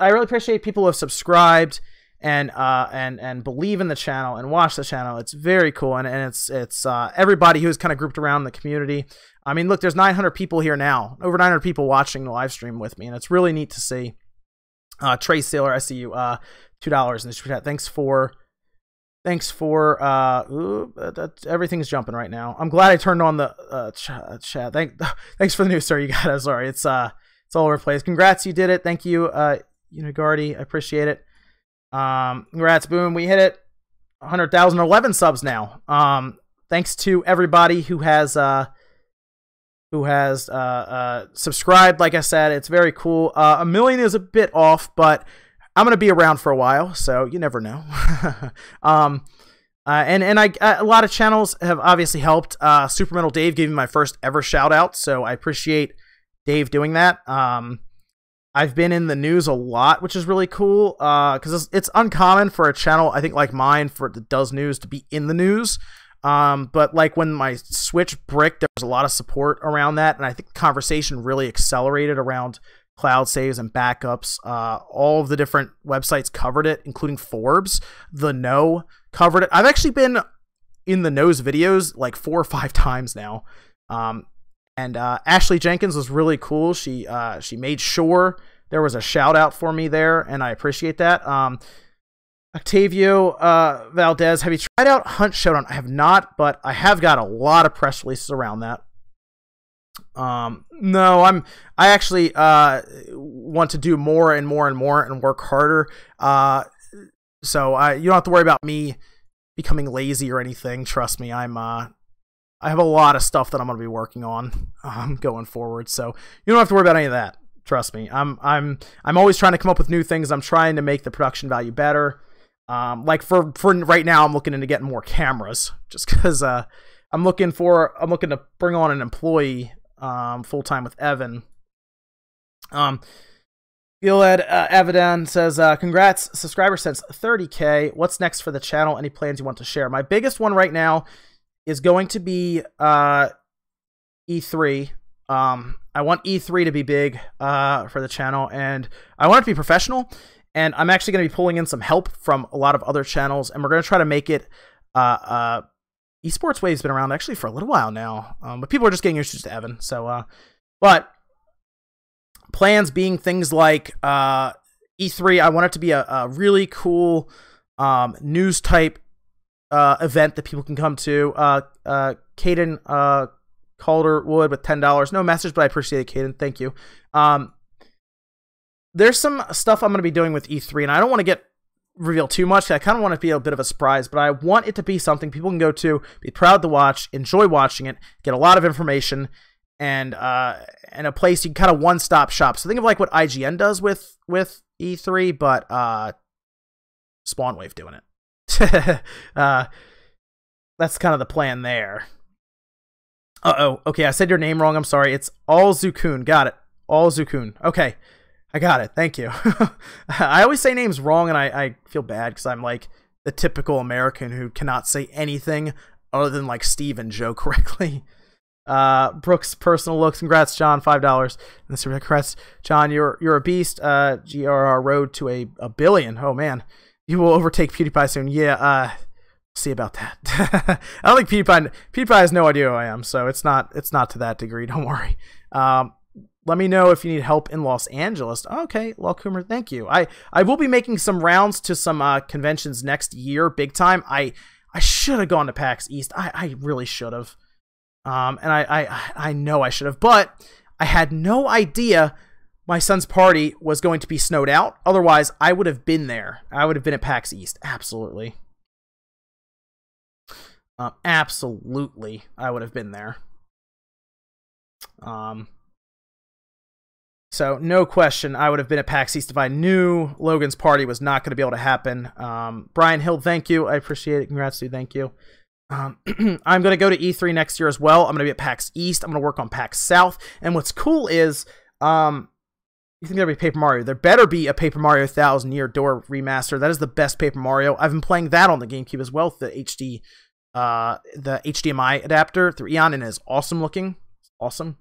I really appreciate people who have subscribed and believe in the channel and watch the channel. It's very cool, and it's everybody who's kind of grouped around the community. I mean, look, there's 900 people here now, over 900 people watching the live stream with me, and it's really neat to see. Trey Sailor, I see you. $2 in the chat. Thanks for everything's jumping right now. I'm glad I turned on the chat. Thanks for the news, sir. You got it. Sorry, it's all over the place. Congrats, you did it. Thank you, Unigardi. I appreciate it. Congrats, boom. We hit it. 100,000, 11 subs now. Thanks to everybody who has subscribed. Like I said, it's very cool. 1 million is a bit off, but I'm going to be around for a while, so you never know. A lot of channels have obviously helped. Super Metal Dave gave me my first ever shout out, so I appreciate Dave doing that. I've been in the news a lot, which is really cool, because it's uncommon for a channel, I think, like mine, that does news to be in the news. But like when my Switch bricked, there was a lot of support around that, and I think the conversation really accelerated around cloud saves and backups. All of the different websites covered it, including Forbes. The Know covered it. I've actually been in the Know's videos like 4 or 5 times now. And Ashley Jenkins was really cool. She made sure there was a shout out for me there, and I appreciate that. Octavio Valdez, have you tried out Hunt Showdown? I have not, but I have got a lot of press releases around that. No, I actually want to do more and more and more and work harder. So you don't have to worry about me becoming lazy or anything. Trust me, I have a lot of stuff that I'm going to be working on going forward. So you don't have to worry about any of that. Trust me. I'm always trying to come up with new things. I'm trying to make the production value better. Like for right now, I'm looking into getting more cameras just because I'm looking to bring on an employee full time with Evan. Gilad Avidan says, congrats, subscriber since 30K. What's next for the channel? Any plans you want to share? My biggest one right now is going to be E3. I want E3 to be big for the channel, and I want it to be professional. And I'm actually going to be pulling in some help from a lot of other channels, and we're going to try to make it. Esports Wave's been around actually for a little while now, but people are just getting used to Evan. So, but plans being things like E3, I want it to be a really cool news type event that people can come to. Caden Calderwood with $10. No message, but I appreciate it, Caden. Thank you. There's some stuff I'm going to be doing with E3, and I don't want to get reveal too much. I kind of want it to be a bit of a surprise, but I want it to be something people can go to, be proud to watch, enjoy watching it, get a lot of information, and a place you can kind of one-stop shop. So think of like what IGN does with E3, but Spawnwave doing it. That's kind of the plan there. Okay, I said your name wrong. I'm sorry. It's Alzukun. Got it. Alzukun. Okay. I got it. Thank you. I always say names wrong, and I feel bad because I'm like the typical American who cannot say anything other than like Steve and Joe correctly. Brooks personal looks. Congrats, John. $5. And congrats, John. You're a beast. GRR road to a billion. Oh man, you will overtake PewDiePie soon. Yeah. See about that. I don't think PewDiePie has no idea who I am, so it's not to that degree. Don't worry. Let me know if you need help in Los Angeles. Okay, Lawcoomer, thank you. I will be making some rounds to some conventions next year, big time. I should have gone to PAX East. I really should have. And I know I should have, but I had no idea my son's party was going to be snowed out. Otherwise, I would have been there. I would have been at PAX East. Absolutely. Absolutely, I would have been there. So no question, I would have been at PAX East if I knew Logan's party was not going to be able to happen. Brian Hill, thank you. I appreciate it. Congrats, dude. Thank you. I'm going to go to E3 next year as well. I'm going to be at PAX East. I'm going to work on PAX South. And what's cool is, you think there'll be Paper Mario? There better be a Paper Mario 1000 Year Door remaster. That is the best Paper Mario. I've been playing that on the GameCube as well, the HDMI adapter through Eon, and it is awesome looking. Awesome.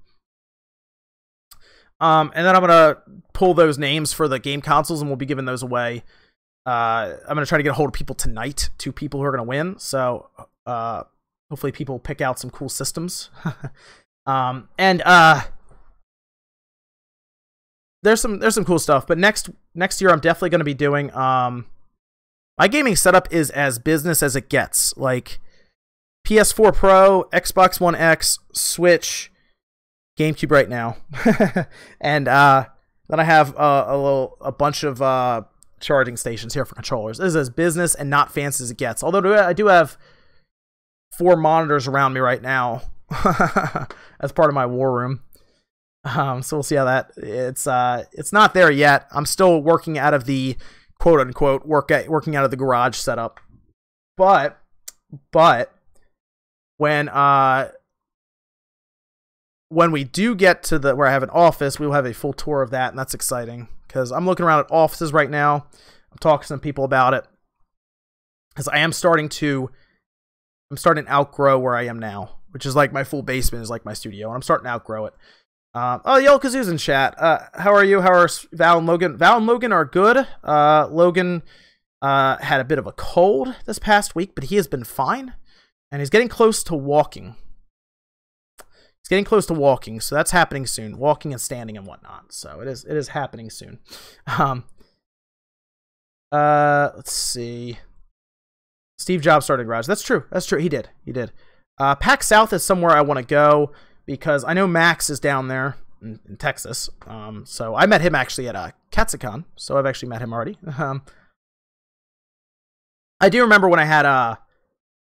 And then I'm gonna pull those names for the game consoles, and we'll be giving those away. I'm gonna try to get a hold of people tonight, 2 people who are gonna win. So hopefully people pick out some cool systems. There's some cool stuff. But next year I'm definitely gonna be doing my gaming setup is as business as it gets. Like PS4 Pro, Xbox One X, Switch, GameCube right now, and then I have a bunch of charging stations here for controllers. This is as business and not fancy as it gets. Although I do have 4 monitors around me right now as part of my war room. So we'll see how that. It's not there yet. I'm still working out of the quote unquote working out of the garage setup. But when we do get to where I have an office, we will have a full tour of that, and that's exciting because I'm looking around at offices right now. I'm talking to some people about it because I'm starting to outgrow where I am now, which is like my full basement is like my studio, and I'm starting to outgrow it. Oh, Yellow Kazoo's in chat. How are you? How are Val and Logan? Val and Logan are good. Logan had a bit of a cold this past week, but he has been fine, and he's getting close to walking. It's getting close to walking, so that's happening soon. Walking and standing and whatnot. So it is happening soon. Let's see. Steve Jobs started a garage. That's true. That's true. He did. PAX South is somewhere I want to go because I know Max is down there in Texas. So I met him actually at Katsucon. So I've actually met him already. I do remember when I had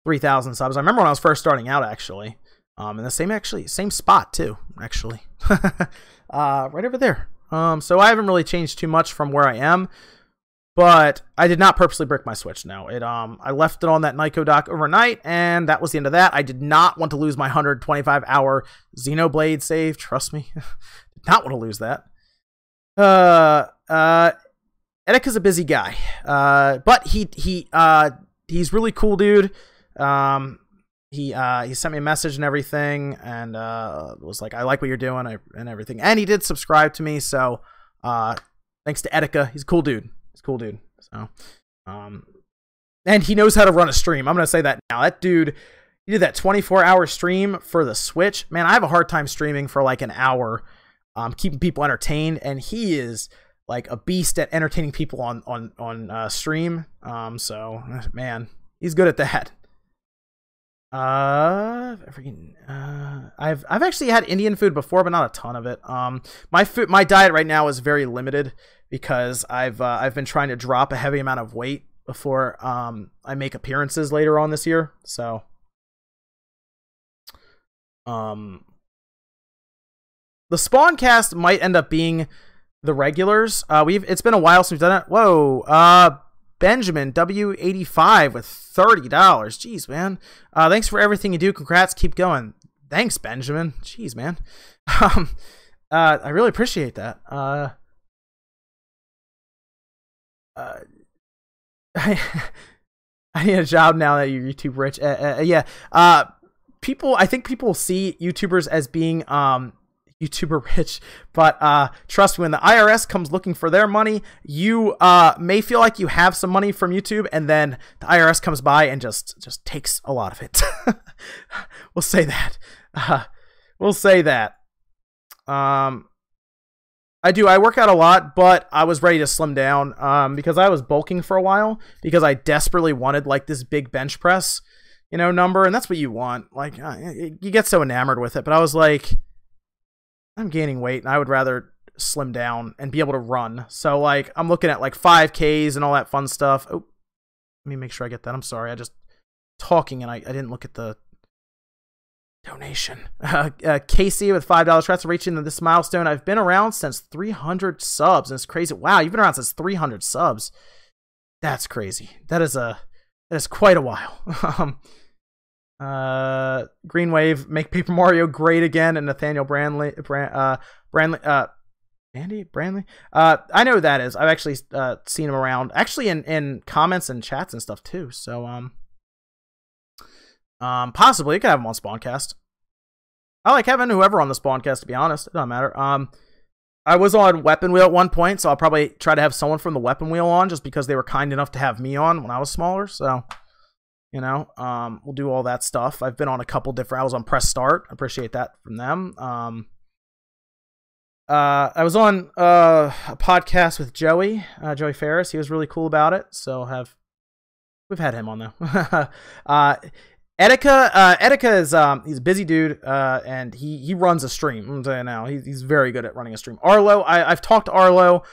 3,000 subs. I remember when I was first starting out actually. In the same spot too, actually. Right over there. So I haven't really changed too much from where I am, but I did not purposely brick my Switch. No, I left it on that Nyko dock overnight, and that was the end of that. I did not want to lose my 125-hour Xenoblade save. Trust me, did not want to lose that. Edeka's a busy guy, but he's really cool, dude. He sent me a message and everything, and was like, I like what you're doing and everything. And he did subscribe to me, so thanks to Edeka. He's a cool dude. So, and he knows how to run a stream. I'm going to say that now. That dude, he did that 24-hour stream for the Switch. Man, I have a hard time streaming for like an hour, keeping people entertained, and he is like a beast at entertaining people on stream. So, man, he's good at that. I've actually had Indian food before, but not a ton of it. My diet right now is very limited because I've been trying to drop a heavy amount of weight before I make appearances later on this year. So the Spawncast might end up being the regulars. It's been a while since we've done it. Whoa, Benjamin W85 with $30. Jeez, man. Thanks for everything you do. Congrats. Keep going. Thanks, Benjamin. Jeez, man. I really appreciate that. I need a job now that you're YouTube rich. Yeah. I think people see YouTubers as being YouTuber rich, but trust me, when the IRS comes looking for their money, you may feel like you have some money from YouTube, and then the IRS comes by and just takes a lot of it. We'll say that. We'll say that. I work out a lot, but I was ready to slim down because I was bulking for a while because I desperately wanted like this big bench press, number, and that's what you want. Like you get so enamored with it, but I was like, I'm gaining weight and I would rather slim down and be able to run. So like I'm looking at like 5Ks and all that fun stuff. Oh, let me make sure I get that. I'm sorry. I just talking and I didn't look at the donation. Casey with $5. Congrats on reaching this milestone. I've been around since 300 subs, and it's crazy. Wow, you've been around since 300 subs. That's crazy. That is quite a while. Green Wave, make Paper Mario great again, and Nathaniel Brandley. Andy Brandley. I know who that is. I've actually seen him around, actually in comments and chats and stuff too. So possibly you could have him on Spawncast. I like having whoever on the Spawncast, to be honest. It doesn't matter. I was on Weapon Wheel at one point, so I'll probably try to have someone from the Weapon Wheel on, just because they were kind enough to have me on when I was smaller. So, we'll do all that stuff. I've been on a couple different. I was on Press Start. I appreciate that from them. I was on a podcast with Joey Ferris. He was really cool about it. So we've had him on though. Etika is he's a busy dude, and he runs a stream. I'm gonna tell you now, he's very good at running a stream. Arlo, I've talked to Arlo,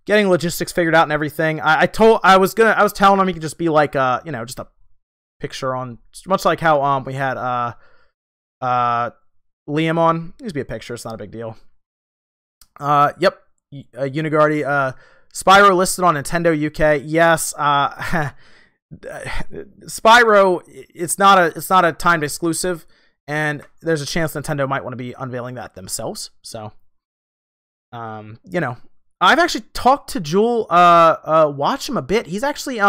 getting logistics figured out and everything. I was telling him he could just be like just a picture on, much like how we had Liam on. It used to be a picture. It's not a big deal. Yep, Unigardi, Spyro listed on Nintendo UK. Yes. Spyro, it's not a timed exclusive, and there's a chance Nintendo might want to be unveiling that themselves. So, I've actually talked to Jewel, watch him a bit. He's actually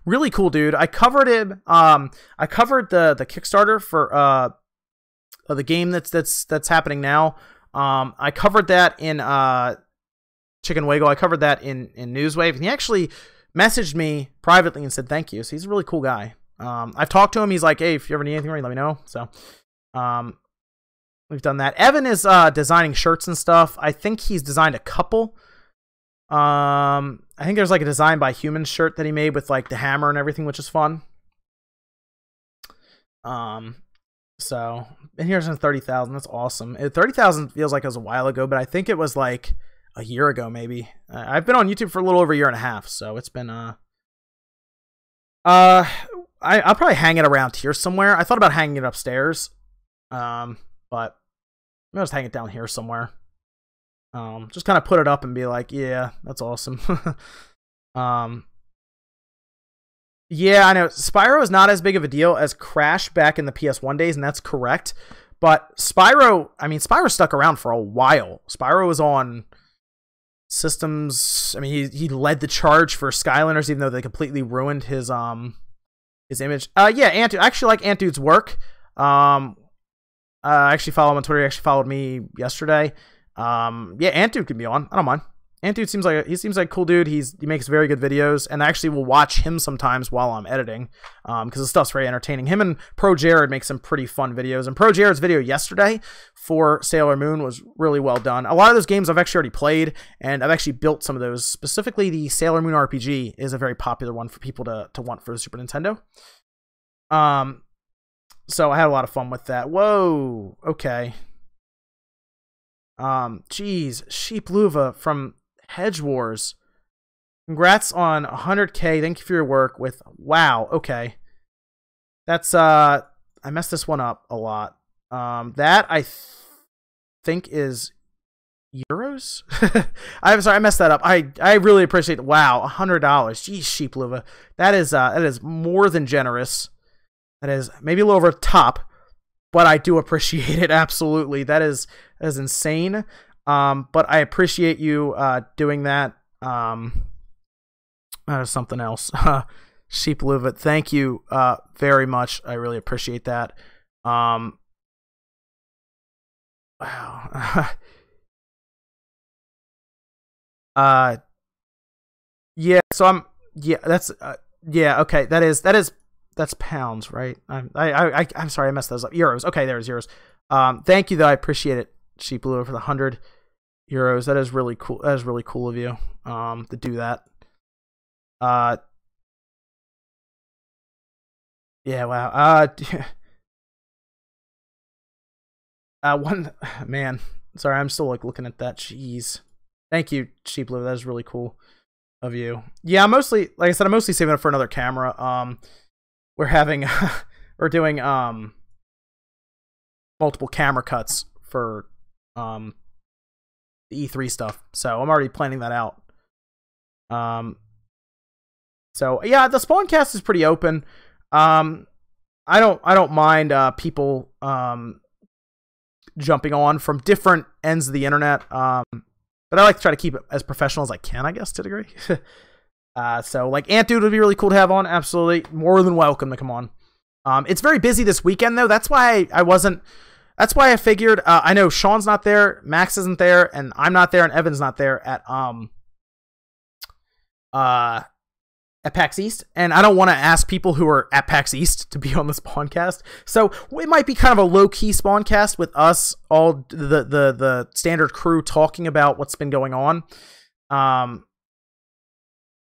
really cool dude. I covered him. I covered the Kickstarter for the game that's happening now. I covered that in Chicken Wiggle. I covered that in Newswave, and he actually messaged me privately and said thank you. So he's a really cool guy. I've talked to him. He's like, hey, if you ever need anything, let me know. So we've done that. Evan is designing shirts and stuff. I think he's designed a couple. I think there's like a Design by Humans shirt that he made with like the hammer and everything, which is fun. So, and here's 30,000. That's awesome. 30,000 feels like it was a while ago, but I think it was like a year ago, maybe. I've been on YouTube for a little over a year and a half, so it's been I'll probably hang it around here somewhere. I thought about hanging it upstairs, but I'll just hang it down here somewhere. Just kind of put it up and be like, yeah, that's awesome. Yeah, I know Spyro is not as big of a deal as Crash back in the PS1 days, and that's correct. But Spyro stuck around for a while. Spyro was on systems. I mean, he led the charge for Skylanders, even though they completely ruined his image. Yeah, Antude. I actually like Antude's work. I actually follow him on Twitter. He actually followed me yesterday. Yeah, Antude can be on. I don't mind. Antude seems like a cool dude. He makes very good videos, and I actually will watch him sometimes while I'm editing, because the stuff's very entertaining. Him and Pro Jared make some pretty fun videos, and Pro Jared's video yesterday for Sailor Moon was really well done. A lot of those games I've actually already played, and I've actually built some of those. Specifically, the Sailor Moon RPG is a very popular one for people to want for the Super Nintendo. So I had a lot of fun with that. Whoa, okay. Geez, Sheep Luva from Hedge Wars. Congrats on 100K. Thank you for your work with... Wow, okay. That's, I messed this one up a lot. That, I think is euros? I'm sorry, I messed that up. I really appreciate it. Wow, $100. Jeez, Sheep Luva. That is more than generous. That is maybe a little over the top, but I do appreciate it, absolutely. That is insane. But I appreciate you doing that. Something else. Sheep Luva, thank you very much. I really appreciate that. Wow. Yeah, so that's yeah, okay. That's pounds, right? I'm sorry, I messed those up. Euros. Okay, there's euros. Thank you though. I appreciate it, Sheep Blue, for the 100 euros. That is really cool. That is really cool of you to do that. Yeah, wow. One man. Sorry, I'm still like looking at that. Jeez. Thank you, Sheep Blue. That is really cool of you. Yeah, I'm mostly, like I said, I'm mostly saving it for another camera. We're doing multiple camera cuts for the E3 stuff, so I'm already planning that out. So yeah, the Spawncast is pretty open. I don't mind people jumping on from different ends of the internet. But I like to try to keep it as professional as I can, I guess, to a degree. So, like, Antdude would be really cool to have on. Absolutely. More than welcome to come on. It's very busy this weekend, though. That's why I wasn't... That's why I figured... I know Sean's not there, Max isn't there, and I'm not there, and Evan's not there at PAX East. And I don't want to ask people who are at PAX East to be on the Spawncast. So, it might be kind of a low-key Spawncast with us, all the standard crew, talking about what's been going on.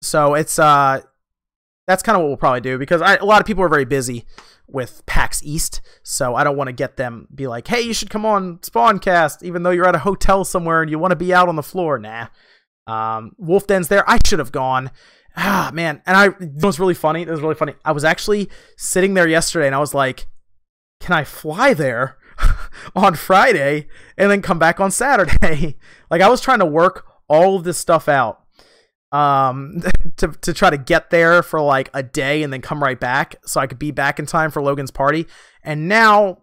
So it's that's kind of what we'll probably do, because a lot of people are very busy with PAX East, so I don't want to get them be like, hey, you should come on Spawncast even though you're at a hotel somewhere and you want to be out on the floor. Nah. Wolf Den's there. I should have gone. Ah, man. And it was really funny. It was really funny. I was actually sitting there yesterday and I was like, can I fly there on Friday and then come back on Saturday? Like, I was trying to work all of this stuff out to try to get there for like a day and then come right back so I could be back in time for Logan's party. And now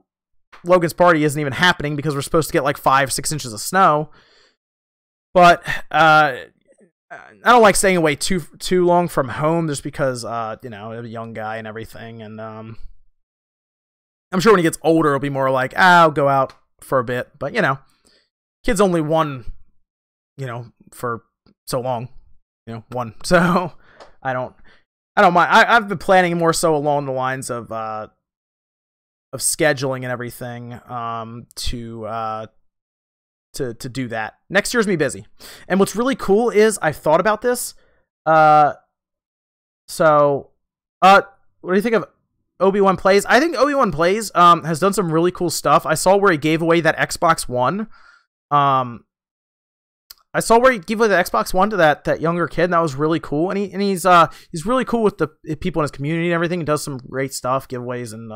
Logan's party isn't even happening because we're supposed to get like 5-6 inches of snow. But I don't like staying away too long from home just because you know, I'm a young guy and everything, and I'm sure when he gets older it'll be more like, I'll go out for a bit. But you know, kid's only one, you know, for so long. You know, one. So I don't mind. I've been planning more so along the lines of scheduling and everything to do that. Next year's me busy. And what's really cool is I've thought about this. What do you think of Obi-Wan Plays? I think Obi-Wan Plays has done some really cool stuff. I saw where he gave away that Xbox One. I saw where he gave away the Xbox One to that younger kid, and that was really cool. And he's really cool with the people in his community and everything. He does some great stuff, giveaways, and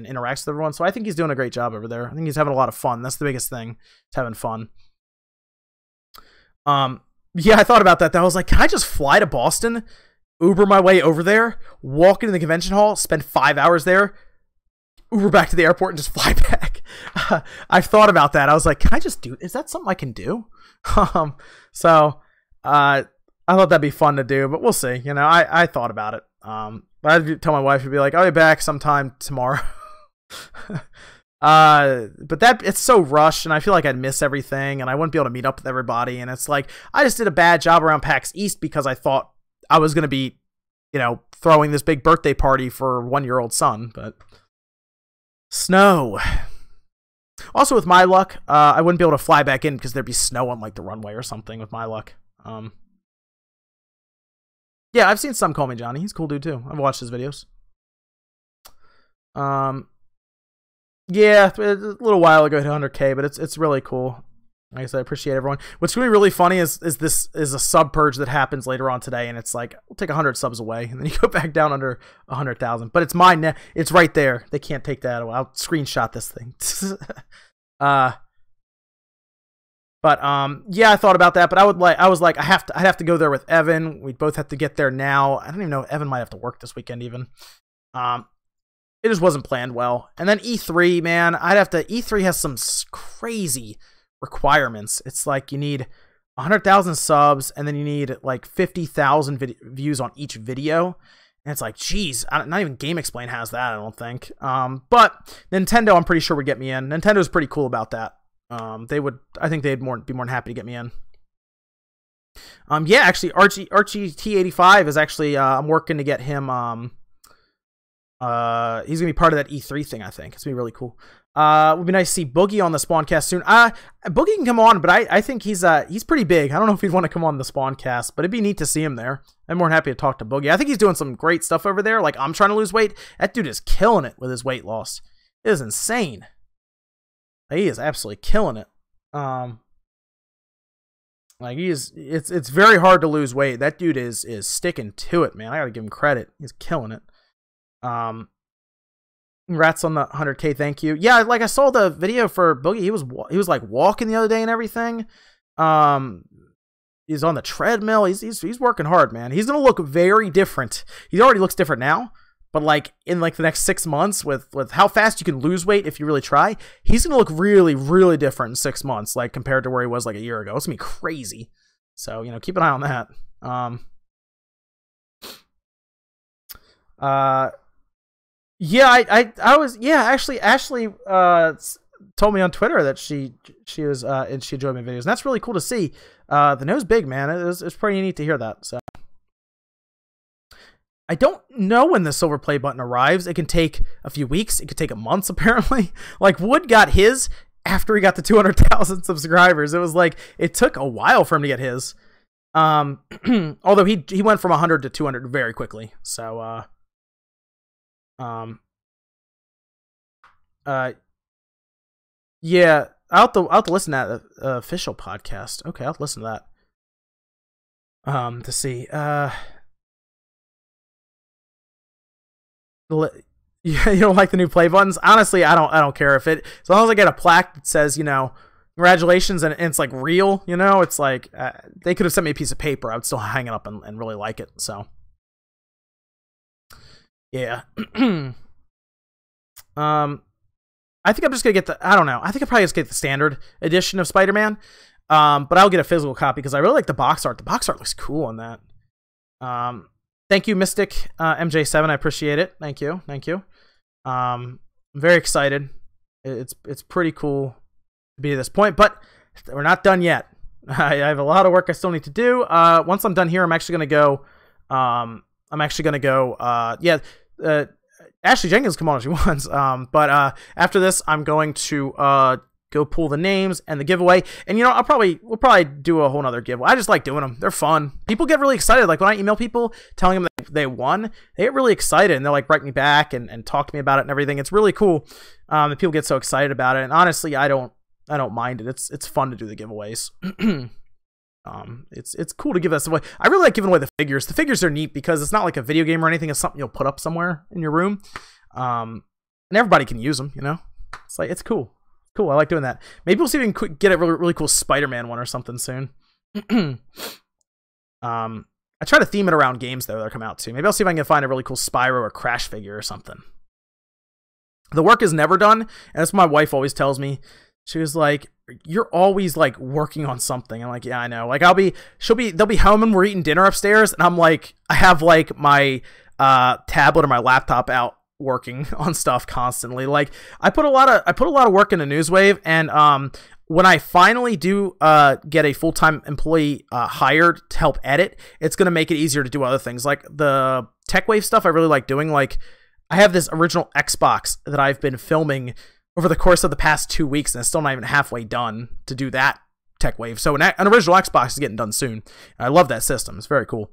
interacts with everyone. So I think he's doing a great job over there. I think he's having a lot of fun. That's the biggest thing. He's having fun. Yeah, I thought about that. I was like, can I just fly to Boston, Uber my way over there, walk into the convention hall, spend 5 hours there, Uber back to the airport, and just fly back? I've thought about that. I was like, can I just do? Is that something I can do? So I thought that'd be fun to do, but we'll see. You know, I thought about it. But I'd tell my wife, to be like, I'll be back sometime tomorrow. But it's so rushed, and I feel like I'd miss everything, and I wouldn't be able to meet up with everybody. And it's like, I just did a bad job around PAX East because I thought I was going to be, you know, throwing this big birthday party for 1-year-old son, but snow. Also, with my luck, I wouldn't be able to fly back in because there'd be snow on like the runway or something with my luck. Yeah, I've seen some Call Me Johnny. He's a cool dude too. I've watched his videos. Yeah, a little while ago, hit 100K, but it's really cool. Like I said, I appreciate everyone. What's going to be really funny is a sub purge that happens later on today, and it's like, we'll take 100 subs away, and then you go back down under 100,000. But it's mine. It's right there. They can't take that away. I'll screenshot this thing. Yeah, I thought about that, but I was like, I'd have to go there with Evan. We'd both have to get there now. I don't even know. Evan might have to work this weekend even. It just wasn't planned well. And then E3, man, E3 has some crazy requirements. It's like you need 100,000 subs, and then you need like 50,000 views on each video. And it's like, geez, not even GameXplain has that, I don't think. But Nintendo, I'm pretty sure would get me in. Nintendo's pretty cool about that. I think they'd be more than happy to get me in. Yeah, actually, Archie T85 is actually, I'm working to get him, he's gonna be part of that E3 thing, I think. It's gonna be really cool. It would be nice to see Boogie on the Spawncast soon. Boogie can come on, but I think he's pretty big. I don't know if he'd want to come on the Spawncast, but it'd be neat to see him there. I'm more than happy to talk to Boogie. I think he's doing some great stuff over there. Like, I'm trying to lose weight. That dude is killing it with his weight loss. It is insane. He is absolutely killing it. Like, it's very hard to lose weight. That dude is sticking to it, man. I gotta give him credit. He's killing it. Congrats on the 100K. Thank you. Yeah, like I saw the video for Boogie. He was like walking the other day and everything. He's on the treadmill. He's working hard, man. He's gonna look very different. He already looks different now, but like in like the next 6 months, with how fast you can lose weight if you really try, he's gonna look really, really different in 6 months, like compared to where he was like a year ago. It's gonna be crazy. So, you know, keep an eye on that. Yeah, I was, yeah, actually, Ashley told me on Twitter that she was and she enjoyed my videos, and that's really cool to see. The nose big, man. It's pretty neat to hear that. So I don't know when the silver play button arrives. It can take a few weeks. It could take months, apparently. Like, Wood got his after he got to 200,000 subscribers. It was like, it took a while for him to get his. Although he went from 100 to 200 very quickly. So yeah, I'll have to listen to that official podcast. Okay, I'll have to listen to that. To see. Yeah, you don't like the new play buttons? Honestly, I don't care if it, as long as I get a plaque that says, you know, congratulations, and it's like real, you know, it's like, they could have sent me a piece of paper. I would still hang it up and really like it. So yeah. I think I'm just gonna get I don't know. I think I'll probably just get the standard edition of Spider-Man. But I'll get a physical copy because I really like the box art. The box art looks cool on that. Thank you, Mystic MJ7. I appreciate it. Thank you. I'm very excited. It's pretty cool to be to this point, but we're not done yet. I have a lot of work I still need to do. Once I'm done here, I'm actually gonna go. Ashley Jenkins come on if she wants. But after this, I'm going to go pull the names and the giveaway. And, you know, we'll probably do a whole nother giveaway. I just like doing them. They're fun. People get really excited. Like, when I email people telling them that they won, they get really excited, and they'll like write me back and talk to me about it and everything. It's really cool that people get so excited about it. And honestly, I don't mind it. It's fun to do the giveaways. It's cool to give that away. I really like giving away the figures. The figures are neat because it's not like a video game or anything. It's something you'll put up somewhere in your room, and everybody can use them. You know, it's cool. Cool. I like doing that. Maybe we'll see if we can get a really, really cool Spider-Man one or something soon. I try to theme it around games though that come out too. Maybe I'll see if I can find a really cool Spyro or Crash figure or something. The work is never done, and that's what my wife always tells me. She was like, "You're always like working on something." I'm like, "Yeah, I know." Like, they'll be home and we're eating dinner upstairs, and I'm like, I have like my tablet or my laptop out working on stuff constantly. Like, I put a lot of work into Newswave, and when I finally do get a full-time employee hired to help edit, it's gonna make it easier to do other things. Like the TechWave stuff I really like doing. Like, I have this original Xbox that I've been filming over the course of the past 2 weeks, and it's still not even halfway done to do that TechWave. So an original Xbox is getting done soon. And I love that system. It's very cool.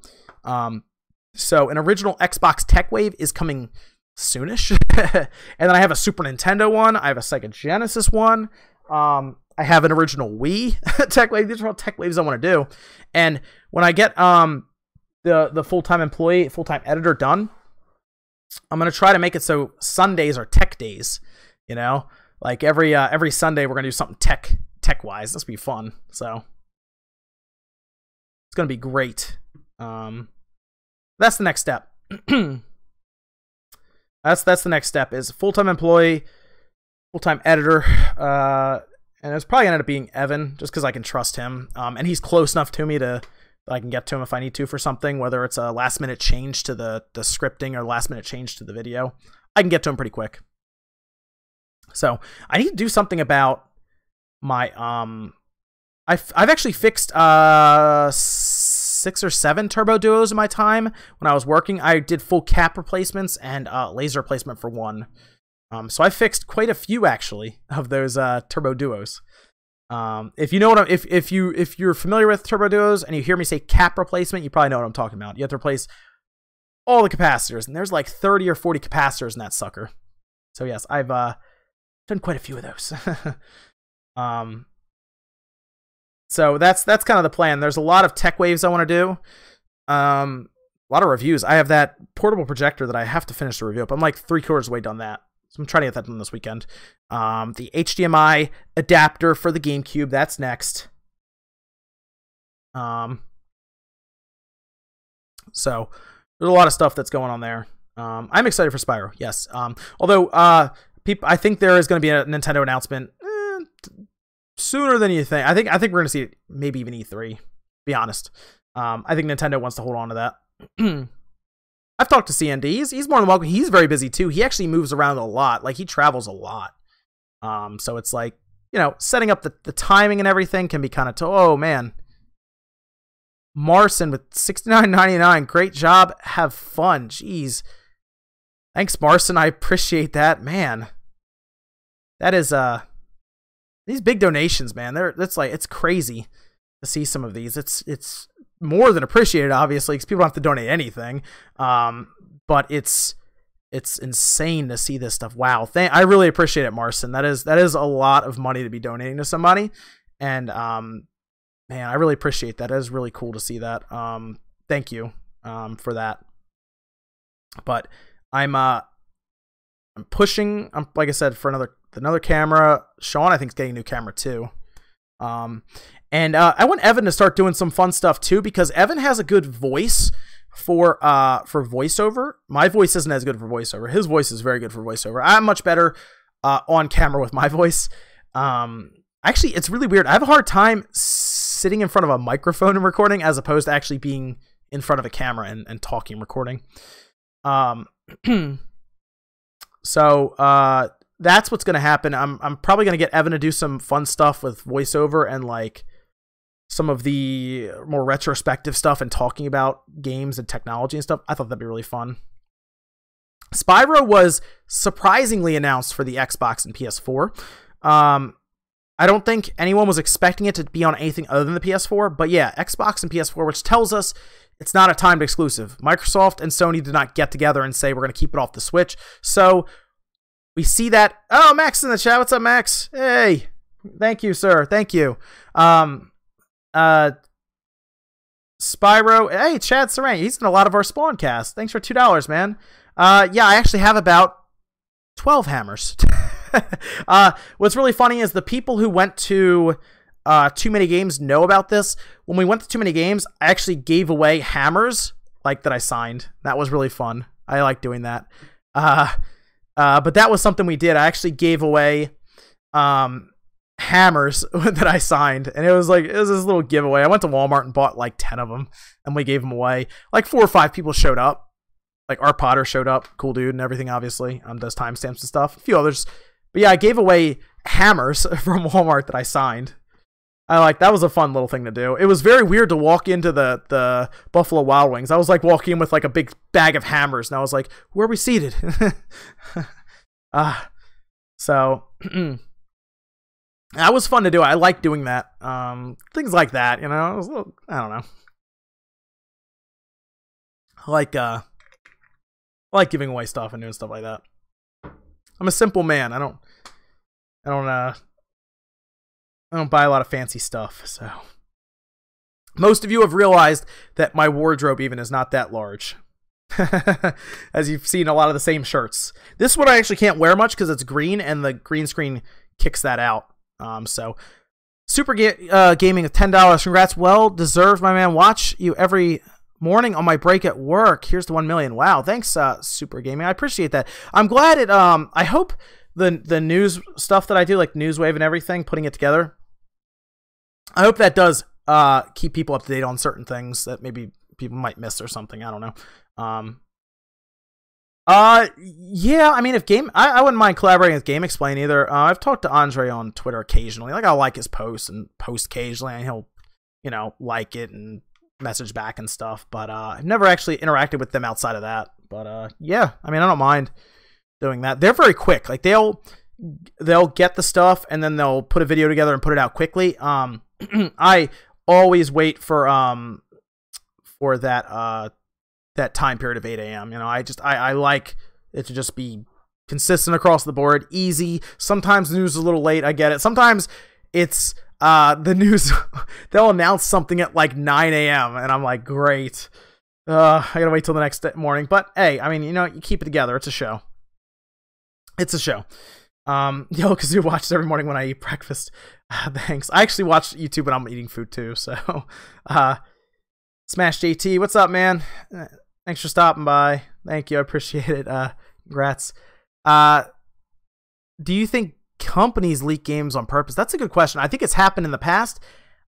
So an original Xbox TechWave is coming soonish. And then I have a Super Nintendo one. I have a Sega Genesis one. I have an original Wii tech wave. These are all tech waves I want to do. And when I get the full-time employee, full-time editor done, I'm going to try to make it so Sundays are tech days, you know? Like every Sunday we're going to do something tech-wise. This will be fun. So it's going to be great. That's the next step. That's the next step is full-time employee, full-time editor, and it's probably gonna end up being Evan, just because I can trust him, and he's close enough to me that I can get to him if I need to for something, whether it's a last-minute change to the scripting or last-minute change to the video. I can get to him pretty quick. So I need to do something about my I've actually fixed 6 or 7 turbo duos in my time when I was working. I did full cap replacements and laser replacement for one. So I fixed quite a few actually of those turbo duos. If you know what if you're familiar with turbo duos and you hear me say cap replacement, you probably know what I'm talking about. You have to replace all the capacitors, and there's like 30 or 40 capacitors in that sucker. So yes, I've done quite a few of those. So that's kind of the plan. There's a lot of tech waves I want to do. A lot of reviews. I have that portable projector that I have to finish the review up. I'm like 3/4 of the way done that. So I'm trying to get that done this weekend. The HDMI adapter for the GameCube, that's next. So there's a lot of stuff that's going on there. I'm excited for Spyro, yes. Although I think there is going to be a Nintendo announcement sooner than you think. I think we're going to see it maybe even E3, to be honest. I think Nintendo wants to hold on to that. I've talked to CND. He's more than welcome. He's very busy too. He actually moves around a lot. Like, he travels a lot. So it's like, you know, setting up the timing and everything can be kind of oh man. Marson with $69.99. Great job. Have fun. Jeez. Thanks, Marson. I appreciate that. Man. That is these big donations, man. That's like, it's crazy to see some of these. It's more than appreciated, obviously, because people don't have to donate anything. But it's insane to see this stuff. Wow. I really appreciate it, Marson. That is a lot of money to be donating to somebody. And man, I really appreciate that. It is really cool to see that. Thank you for that. But I'm pushing, like I said, for another camera. Sean, I think, is getting a new camera too. And I want Evan to start doing some fun stuff too, because Evan has a good voice for voiceover. My voice isn't as good for voiceover. His voice is very good for voiceover. I'm much better on camera with my voice. Actually, it's really weird. I have a hard time sitting in front of a microphone and recording as opposed to actually being in front of a camera and talking and recording. So that's what's going to happen. I'm probably going to get Evan to do some fun stuff with voiceover and like some of the more retrospective stuff and talking about games and technology and stuff. I thought that'd be really fun. Spyro was surprisingly announced for the Xbox and PS4. I don't think anyone was expecting it to be on anything other than the PS4, but yeah, Xbox and PS4, which tells us it's not a timed exclusive. Microsoft and Sony did not get together and say we're going to keep it off the Switch. So we see that. Oh, Max in the chat. What's up, Max? Hey, thank you, sir. Thank you. Spyro. Hey, Chad Sarang. He's in a lot of our Spawncast. Thanks for $2, man. Yeah, I actually have about 12 hammers. What's really funny is the people who went to Too Many Games know about this. When we went to Too Many Games, I actually gave away hammers like that I signed. That was really fun. I like doing that. But that was something we did. I actually gave away hammers that I signed, and it was this little giveaway. I went to Walmart and bought like 10 of them, and we gave them away. Like 4 or 5 people showed up. Like Art Potter showed up, cool dude, and everything. Obviously, does timestamps and stuff. A few others, but yeah, I gave away hammers from Walmart that I signed. That was a fun little thing to do. It was very weird to walk into the Buffalo Wild Wings. I was like walking in with like a big bag of hammers, and I was like, "Where are we seated?" So that was fun to do. I like doing that. Things like that, you know. It was I don't know. I like giving away stuff and doing stuff like that. I'm a simple man. I don't I don't buy a lot of fancy stuff, so. Most of you have realized that my wardrobe even is not that large. As you've seen a lot of the same shirts. This one I actually can't wear much because it's green and the green screen kicks that out. So Super Gaming of $10. Congrats. Well deserved, my man. Watch you every morning on my break at work. Here's the 1 million. Wow. Thanks, Super Gaming. I appreciate that. I'm glad it, I hope the news stuff that I do, like Newswave and everything, putting it together, I hope that does keep people up to date on certain things that maybe people might miss or something. I don't know. Yeah, I mean, if I wouldn't mind collaborating with Game Explain either. I've talked to Andre on Twitter occasionally. Like, I'll like his posts and post occasionally, and he'll, you know, like it and message back and stuff. But I've never actually interacted with them outside of that. But yeah, I mean, I don't mind doing that. They're very quick. Like, they'll get the stuff and then they'll put a video together and put it out quickly. I always wait for that time period of 8 a.m. You know, I like it to just be consistent across the board, easy. Sometimes the news is a little late. I get it. Sometimes it's the news. They'll announce something at like 9 a.m. and I'm like, great. I gotta wait till the next morning. But hey, I mean, you know, you keep it together. It's a show. It's a show. Yo, Kazoo watches every morning when I eat breakfast. Thanks. I actually watch YouTube when I'm eating food too. So, Smash JT, what's up, man? Thanks for stopping by. Thank you. I appreciate it. Congrats. Do you think companies leak games on purpose? That's a good question. I think it's happened in the past.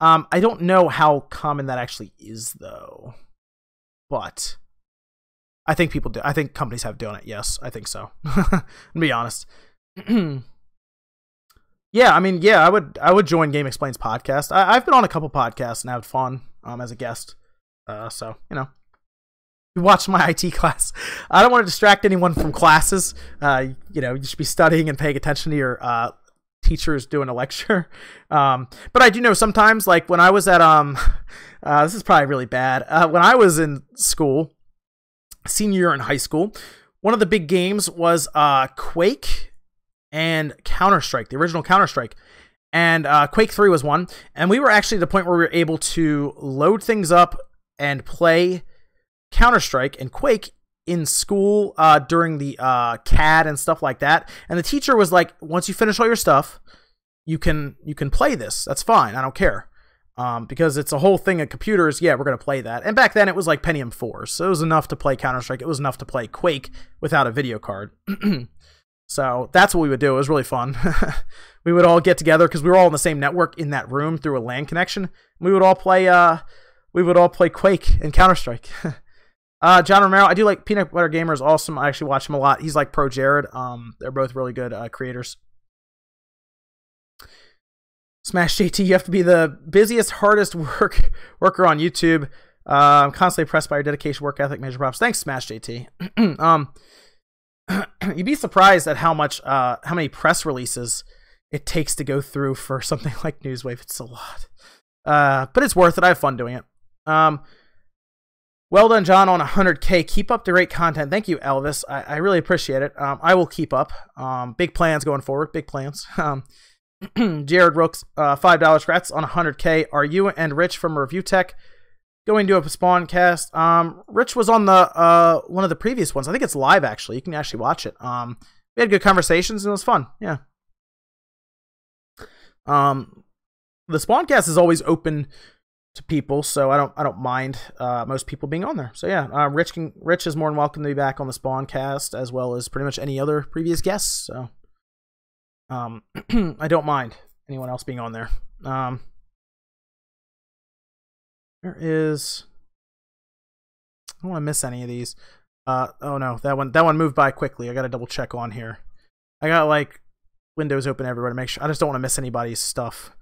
I don't know how common that actually is, though. But I think people do. I think companies have done it. Yes, I think so. To be honest. Yeah, I mean, yeah, I would join Game Explain's podcast. I've been on a couple podcasts and had fun as a guest. So, you know, you watch my IT class. I don't want to distract anyone from classes. You know, you should be studying and paying attention to your teachers doing a lecture. But I do know sometimes, like when I was at this is probably really bad. When I was in school, senior year in high school, one of the big games was Quake and Counter-Strike, the original Counter-Strike. And Quake 3 was one. And we were actually at the point where we were able to load things up and play Counter-Strike and Quake in school during the CAD and stuff like that. And the teacher was like, once you finish all your stuff, you can play this. That's fine. I don't care. Because it's a whole thing of computers. Yeah, we're going to play that. And back then it was like Pentium 4. So it was enough to play Counter-Strike. It was enough to play Quake without a video card. So that's what we would do. It was really fun. We would all get together because we were all in the same network in that room through a LAN connection. We would all play Quake and Counter-Strike. John Romero, I do like Peanut Butter Gamer is awesome. I actually watch him a lot. He's like Pro Jared. They're both really good creators. Smash JT, you have to be the busiest, hardest worker on YouTube. I'm constantly impressed by your dedication, work ethic, major props. Thanks, Smash JT. You'd be surprised at how many press releases it takes to go through for something like Newswave. It's a lot. But it's worth it. I have fun doing it. Well done, John, on 100K. Keep up the great content. Thank you, Elvis. I really appreciate it. I will keep up. Big plans going forward. Big plans. Jared Rooks, $5. Congrats on 100K. Are you and Rich from Review Tech going to a Spawn cast? Rich was on the one of the previous ones. I think it's live, actually. You can actually watch it. We had good conversations, and it was fun. Yeah. The Spawncast is always open to people, so I don't mind most people being on there. So yeah, Rich is more than welcome to be back on the Spawncast, as well as pretty much any other previous guests. So I don't mind anyone else being on there. There is, I don't want to miss any of these. Oh no, that one moved by quickly. I got to double check on here. I got like windows open everywhere to make sure. I just don't want to miss anybody's stuff.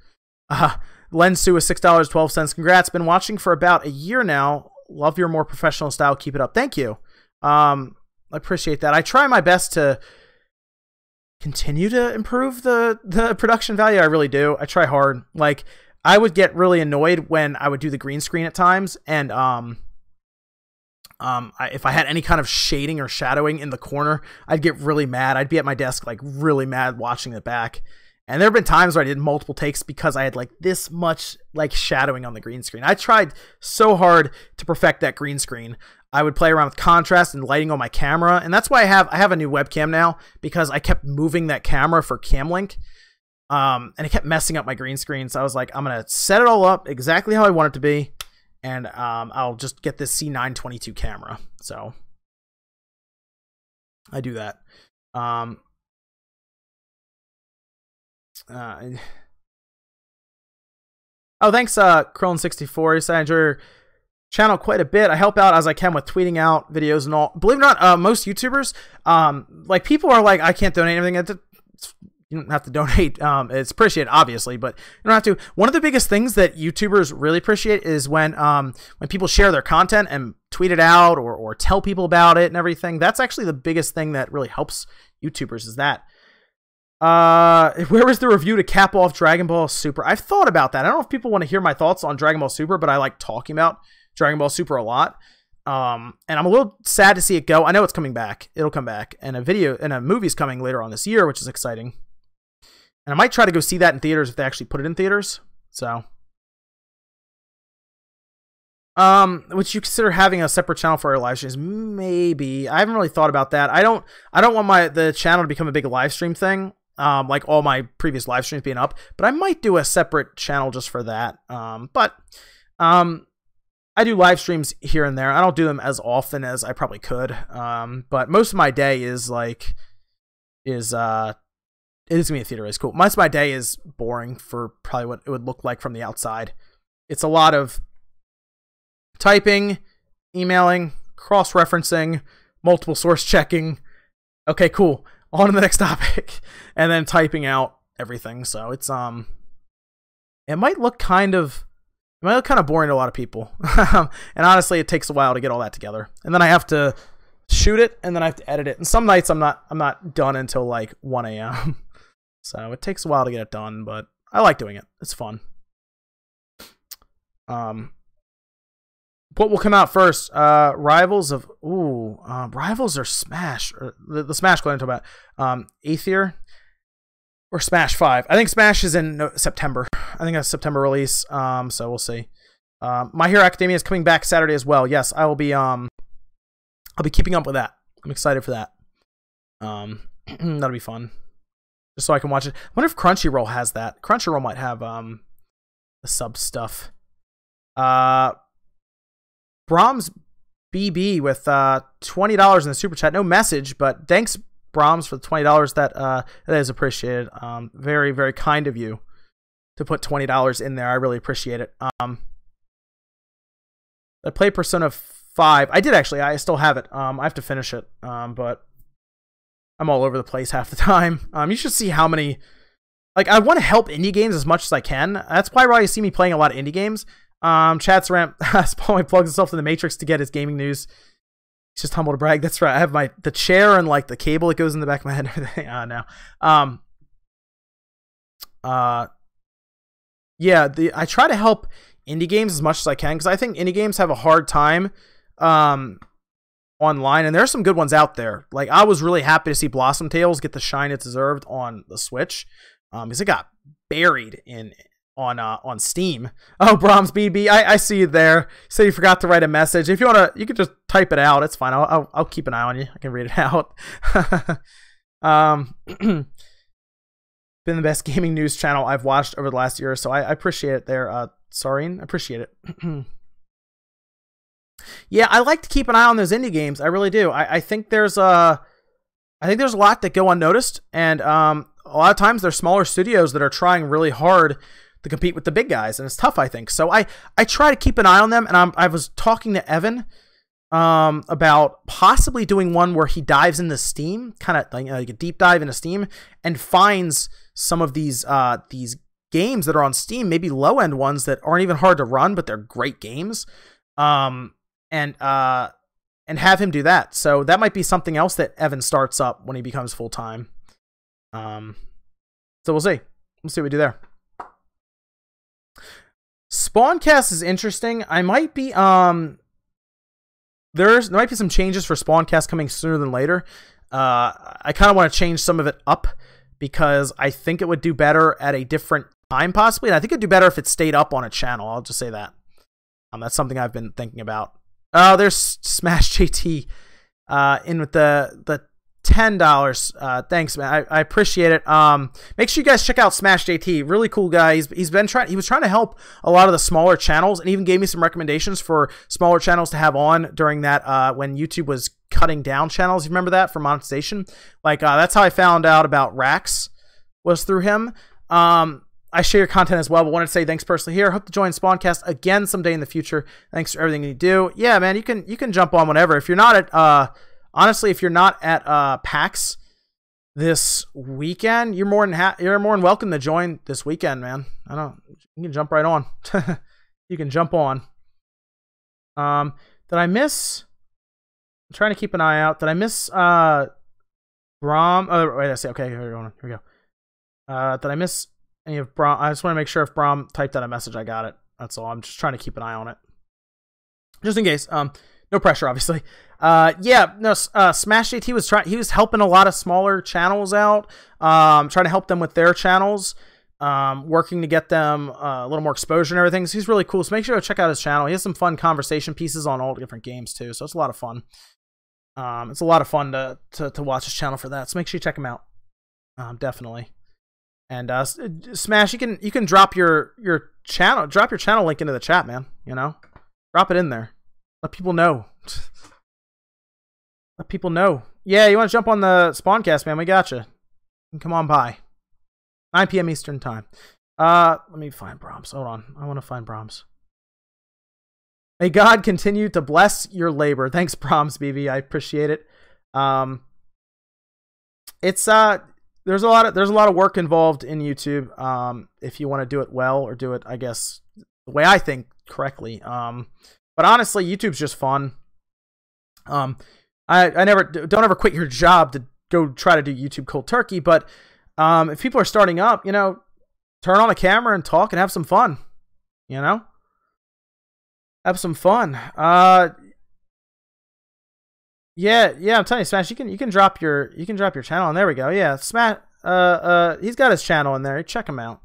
Lensu is $6.12. Congrats. Been watching for about a year now. Love your more professional style. Keep it up. Thank you. I appreciate that. I try my best to continue to improve the production value. I really do. I try hard. Like, I would get really annoyed when I would do the green screen at times, and if I had any kind of shading or shadowing in the corner, I'd get really mad. I'd be at my desk like really mad watching it back. And there have been times where I did multiple takes because I had like this much like shadowing on the green screen. I tried so hard to perfect that green screen. I would play around with contrast and lighting on my camera. And that's why I have a new webcam now, because I kept moving that camera for Camlink. And it kept messing up my green screen. So I was like, I'm going to set it all up exactly how I want it to be. And I'll just get this C922 camera. So I do that. Oh, thanks, Krillin64. He said, I enjoy your channel quite a bit. I help out as I can with tweeting out videos and all. Believe it or not, most YouTubers, like, people are like, I can't donate anything. You don't have to donate. It's appreciated, obviously, but you don't have to. One of the biggest things that YouTubers really appreciate is when people share their content and tweet it out or tell people about it and everything. That's actually the biggest thing that really helps YouTubers, is that. Where was the review to cap off Dragon Ball Super? I've thought about that. I don't know if people want to hear my thoughts on Dragon Ball Super, but I like talking about Dragon Ball Super a lot. And I'm a little sad to see it go. I know it's coming back. It'll come back. And a movie's coming later on this year, which is exciting. And I might try to go see that in theaters if they actually put it in theaters. So, would you consider having a separate channel for our live streams? Maybe. I haven't really thought about that. I don't want the channel to become a big live stream thing. Like all my previous live streams being up, but I might do a separate channel just for that. I do live streams here and there. I don't do them as often as I probably could. But most of my day is like, it is gonna be a theater race. Cool. Most of my day is boring for probably what it would look like from the outside. It's a lot of typing, emailing, cross-referencing, multiple source checking. Okay, cool. On to the next topic. And then typing out everything. So it's it might look kind of boring to a lot of people. And honestly, it takes a while to get all that together. And then I have to shoot it, and then I have to edit it. And some nights I'm not done until like 1 a.m. So it takes a while to get it done, but I like doing it. It's fun. What will come out first? Rivals or Smash, or the Smash Clan I'm talking about. Aether or Smash 5. I think Smash is in September. I think that's a September release. So we'll see. My Hero Academia is coming back Saturday as well. Yes, I will be. I'll be keeping up with that. I'm excited for that. That'll be fun. Just so I can watch it. I wonder if Crunchyroll has that. Crunchyroll might have the sub stuff. Brahms BB with $20 in the super chat. No message, but thanks, Brahms, for the $20. That is appreciated. Very, very kind of you to put $20 in there. I really appreciate it. I played Persona 5. I did actually. I still have it. I have to finish it. But I'm all over the place half the time. You should see how many. Like, I want to help indie games as much as I can. That's why you see me playing a lot of indie games. Chat's ramp Spawn plugs himself in the Matrix to get his gaming news. He's just humble to brag. That's right. I have the chair and like the cable that goes in the back of my head and everything. Yeah, I try to help indie games as much as I can, because I think indie games have a hard time online, and there are some good ones out there. Like, I was really happy to see Blossom Tales get the shine it deserved on the Switch, because it got buried on Steam. Oh, Brahms BB, I see you there. So you forgot to write a message. If you want to, you can just type it out. It's fine. I'll keep an eye on you. I can read it out. Been the best gaming news channel I've watched over the last year, so I appreciate it there. Sareen, I appreciate it. Yeah, I like to keep an eye on those indie games. I really do. I think there's a lot that go unnoticed, and a lot of times there's smaller studios that are trying really hard to compete with the big guys, and it's tough, I think. So I try to keep an eye on them, and I was talking to Evan about possibly doing one where he dives into Steam, kind of like a deep dive into Steam, and finds some of these games that are on Steam, maybe low end ones that aren't even hard to run, but they're great games, and have him do that. So that might be something else that Evan starts up when he becomes full time. So we'll see. We'll see what we do there. Spawncast is interesting. I might be there might be some changes for Spawncast coming sooner than later. I kind of want to change some of it up because I think it would do better at a different time possibly. And I think it'd do better if it stayed up on a channel. I'll just say that. That's something I've been thinking about. Oh, there's Smash JT in with the $10. Thanks, man. I appreciate it. Make sure you guys check out Smash JT. Really cool guy. He was trying to help a lot of the smaller channels, and even gave me some recommendations for smaller channels to have on during that when YouTube was cutting down channels. You remember that for monetization? Like that's how I found out about Rax, was through him. I share your content as well, but wanted to say thanks personally here. Hope to join Spawncast again someday in the future. Thanks for everything you do. Yeah, man, you can jump on whenever. If you're not at honestly, if you're not at PAX this weekend, you're more than welcome to join this weekend, man. You can jump right on. You can jump on. Did I miss? I'm trying to keep an eye out. Did I miss Brom? Oh, wait, I see. Okay, here we go. Did I miss any of Brom? I just want to make sure if Brom typed out a message, I got it. That's all. I'm just trying to keep an eye on it, just in case. No pressure, obviously. Yeah, no. Smash JT he was helping a lot of smaller channels out, trying to help them with their channels, working to get them a little more exposure and everything. So he's really cool. So make sure to check out his channel. He has some fun conversation pieces on all the different games too. So it's a lot of fun. It's a lot of fun to watch his channel for that. So make sure you check him out. Definitely. And Smash, you can drop your channel link into the chat, man. You know, drop it in there. Let people know. Let people know. Yeah, you want to jump on the Spawncast, man? We got you. Come on by. 9 p.m. Eastern time. Let me find Brahms. Hold on. I want to find Brahms. May God continue to bless your labor. Thanks, Brahms BB. I appreciate it. It's there's a lot of work involved in YouTube. If you want to do it well, or do it, I guess, the way I think, correctly. But honestly, YouTube's just fun. I don't ever quit your job to go try to do YouTube cold turkey. But if people are starting up, you know, turn on a camera and talk and have some fun. You know, have some fun. Yeah, I'm telling you, Smash, you can drop your channel, and there we go. Yeah, Smash. He's got his channel in there. Check him out.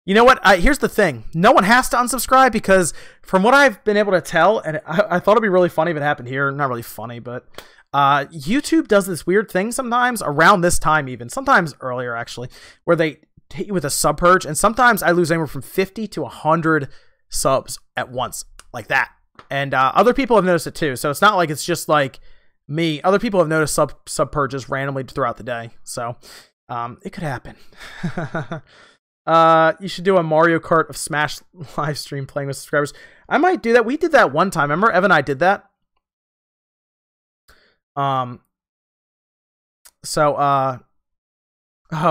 You know what? Here's the thing. No one has to unsubscribe, because from what I've been able to tell, and I thought it'd be really funny if it happened here. Not really funny, but YouTube does this weird thing sometimes around this time, even sometimes earlier actually, where they hit you with a sub purge, and sometimes I lose anywhere from 50 to 100 subs at once, like that. And other people have noticed it too. So it's not like it's just like me. Other people have noticed sub purges randomly throughout the day. So it could happen. You should do a Mario Kart of Smash live stream playing with subscribers. I might do that. We did that one time. Remember, Evan and I did that. Oh,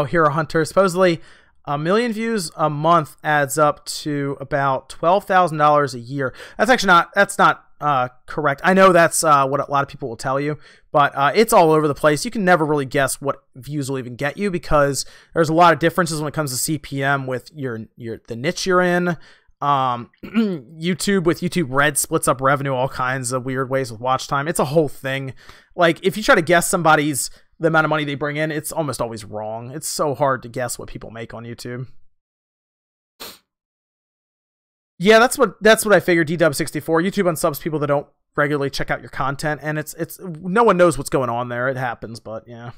Hero Hunter. Supposedly, 1 million views a month adds up to about $12,000 a year. That's actually not. That's not correct. I know that's what a lot of people will tell you, but it's all over the place. You can never really guess what views will even get you, because there's a lot of differences when it comes to CPM with the niche you're in. YouTube with YouTube Red splits up revenue all kinds of weird ways with watch time. It's a whole thing. Like, if you try to guess the amount of money they bring in, it's almost always wrong. It's so hard to guess what people make on YouTube. Yeah, that's what I figured. DW64. YouTube unsubs people that don't regularly check out your content, and it's no one knows what's going on there. It happens, but yeah.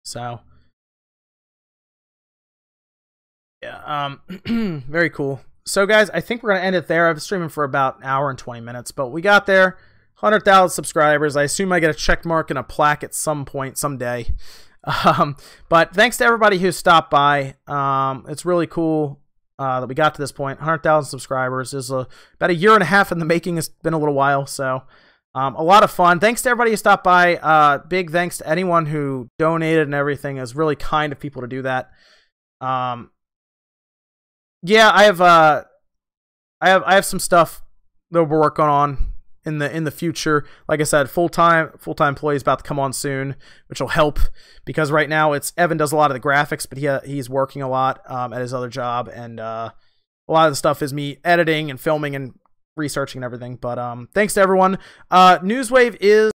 So yeah, very cool. So guys, I think we're gonna end it there. I've been streaming for about 1 hour and 20 minutes, but we got there. 100,000 subscribers. I assume I get a check mark and a plaque at some point, someday. But thanks to everybody who stopped by. It's really cool that we got to this point. 100,000 subscribers is about 1.5 years in the making. It's been a little while, so a lot of fun. Thanks to everybody who stopped by. Big thanks to anyone who donated and everything. It was really kind of people to do that. Yeah, I have some stuff that we're working on in the future. Like I said, full-time employee is about to come on soon, which will help, because right now it's Evan does a lot of the graphics, but he's working a lot at his other job, and a lot of the stuff is me editing and filming and researching and everything. But thanks to everyone. Newswave is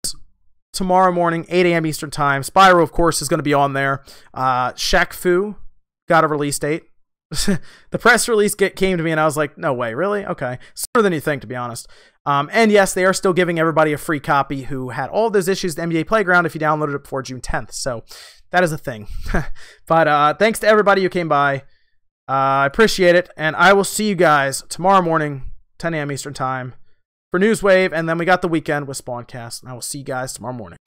tomorrow morning, 8 a.m. Eastern Time. Spyro, of course, is going to be on there. Shaq Fu got a release date. The press release came to me, and I was like, no way, really? Okay. Sooner than you think, to be honest. And yes, they are still giving everybody a free copy who had all those issues to NBA Playground if you downloaded it before June 10th. So that is a thing. But thanks to everybody who came by. I appreciate it. And I will see you guys tomorrow morning, 10 a.m. Eastern Time, for Newswave. And then we got the weekend with Spawncast. And I will see you guys tomorrow morning.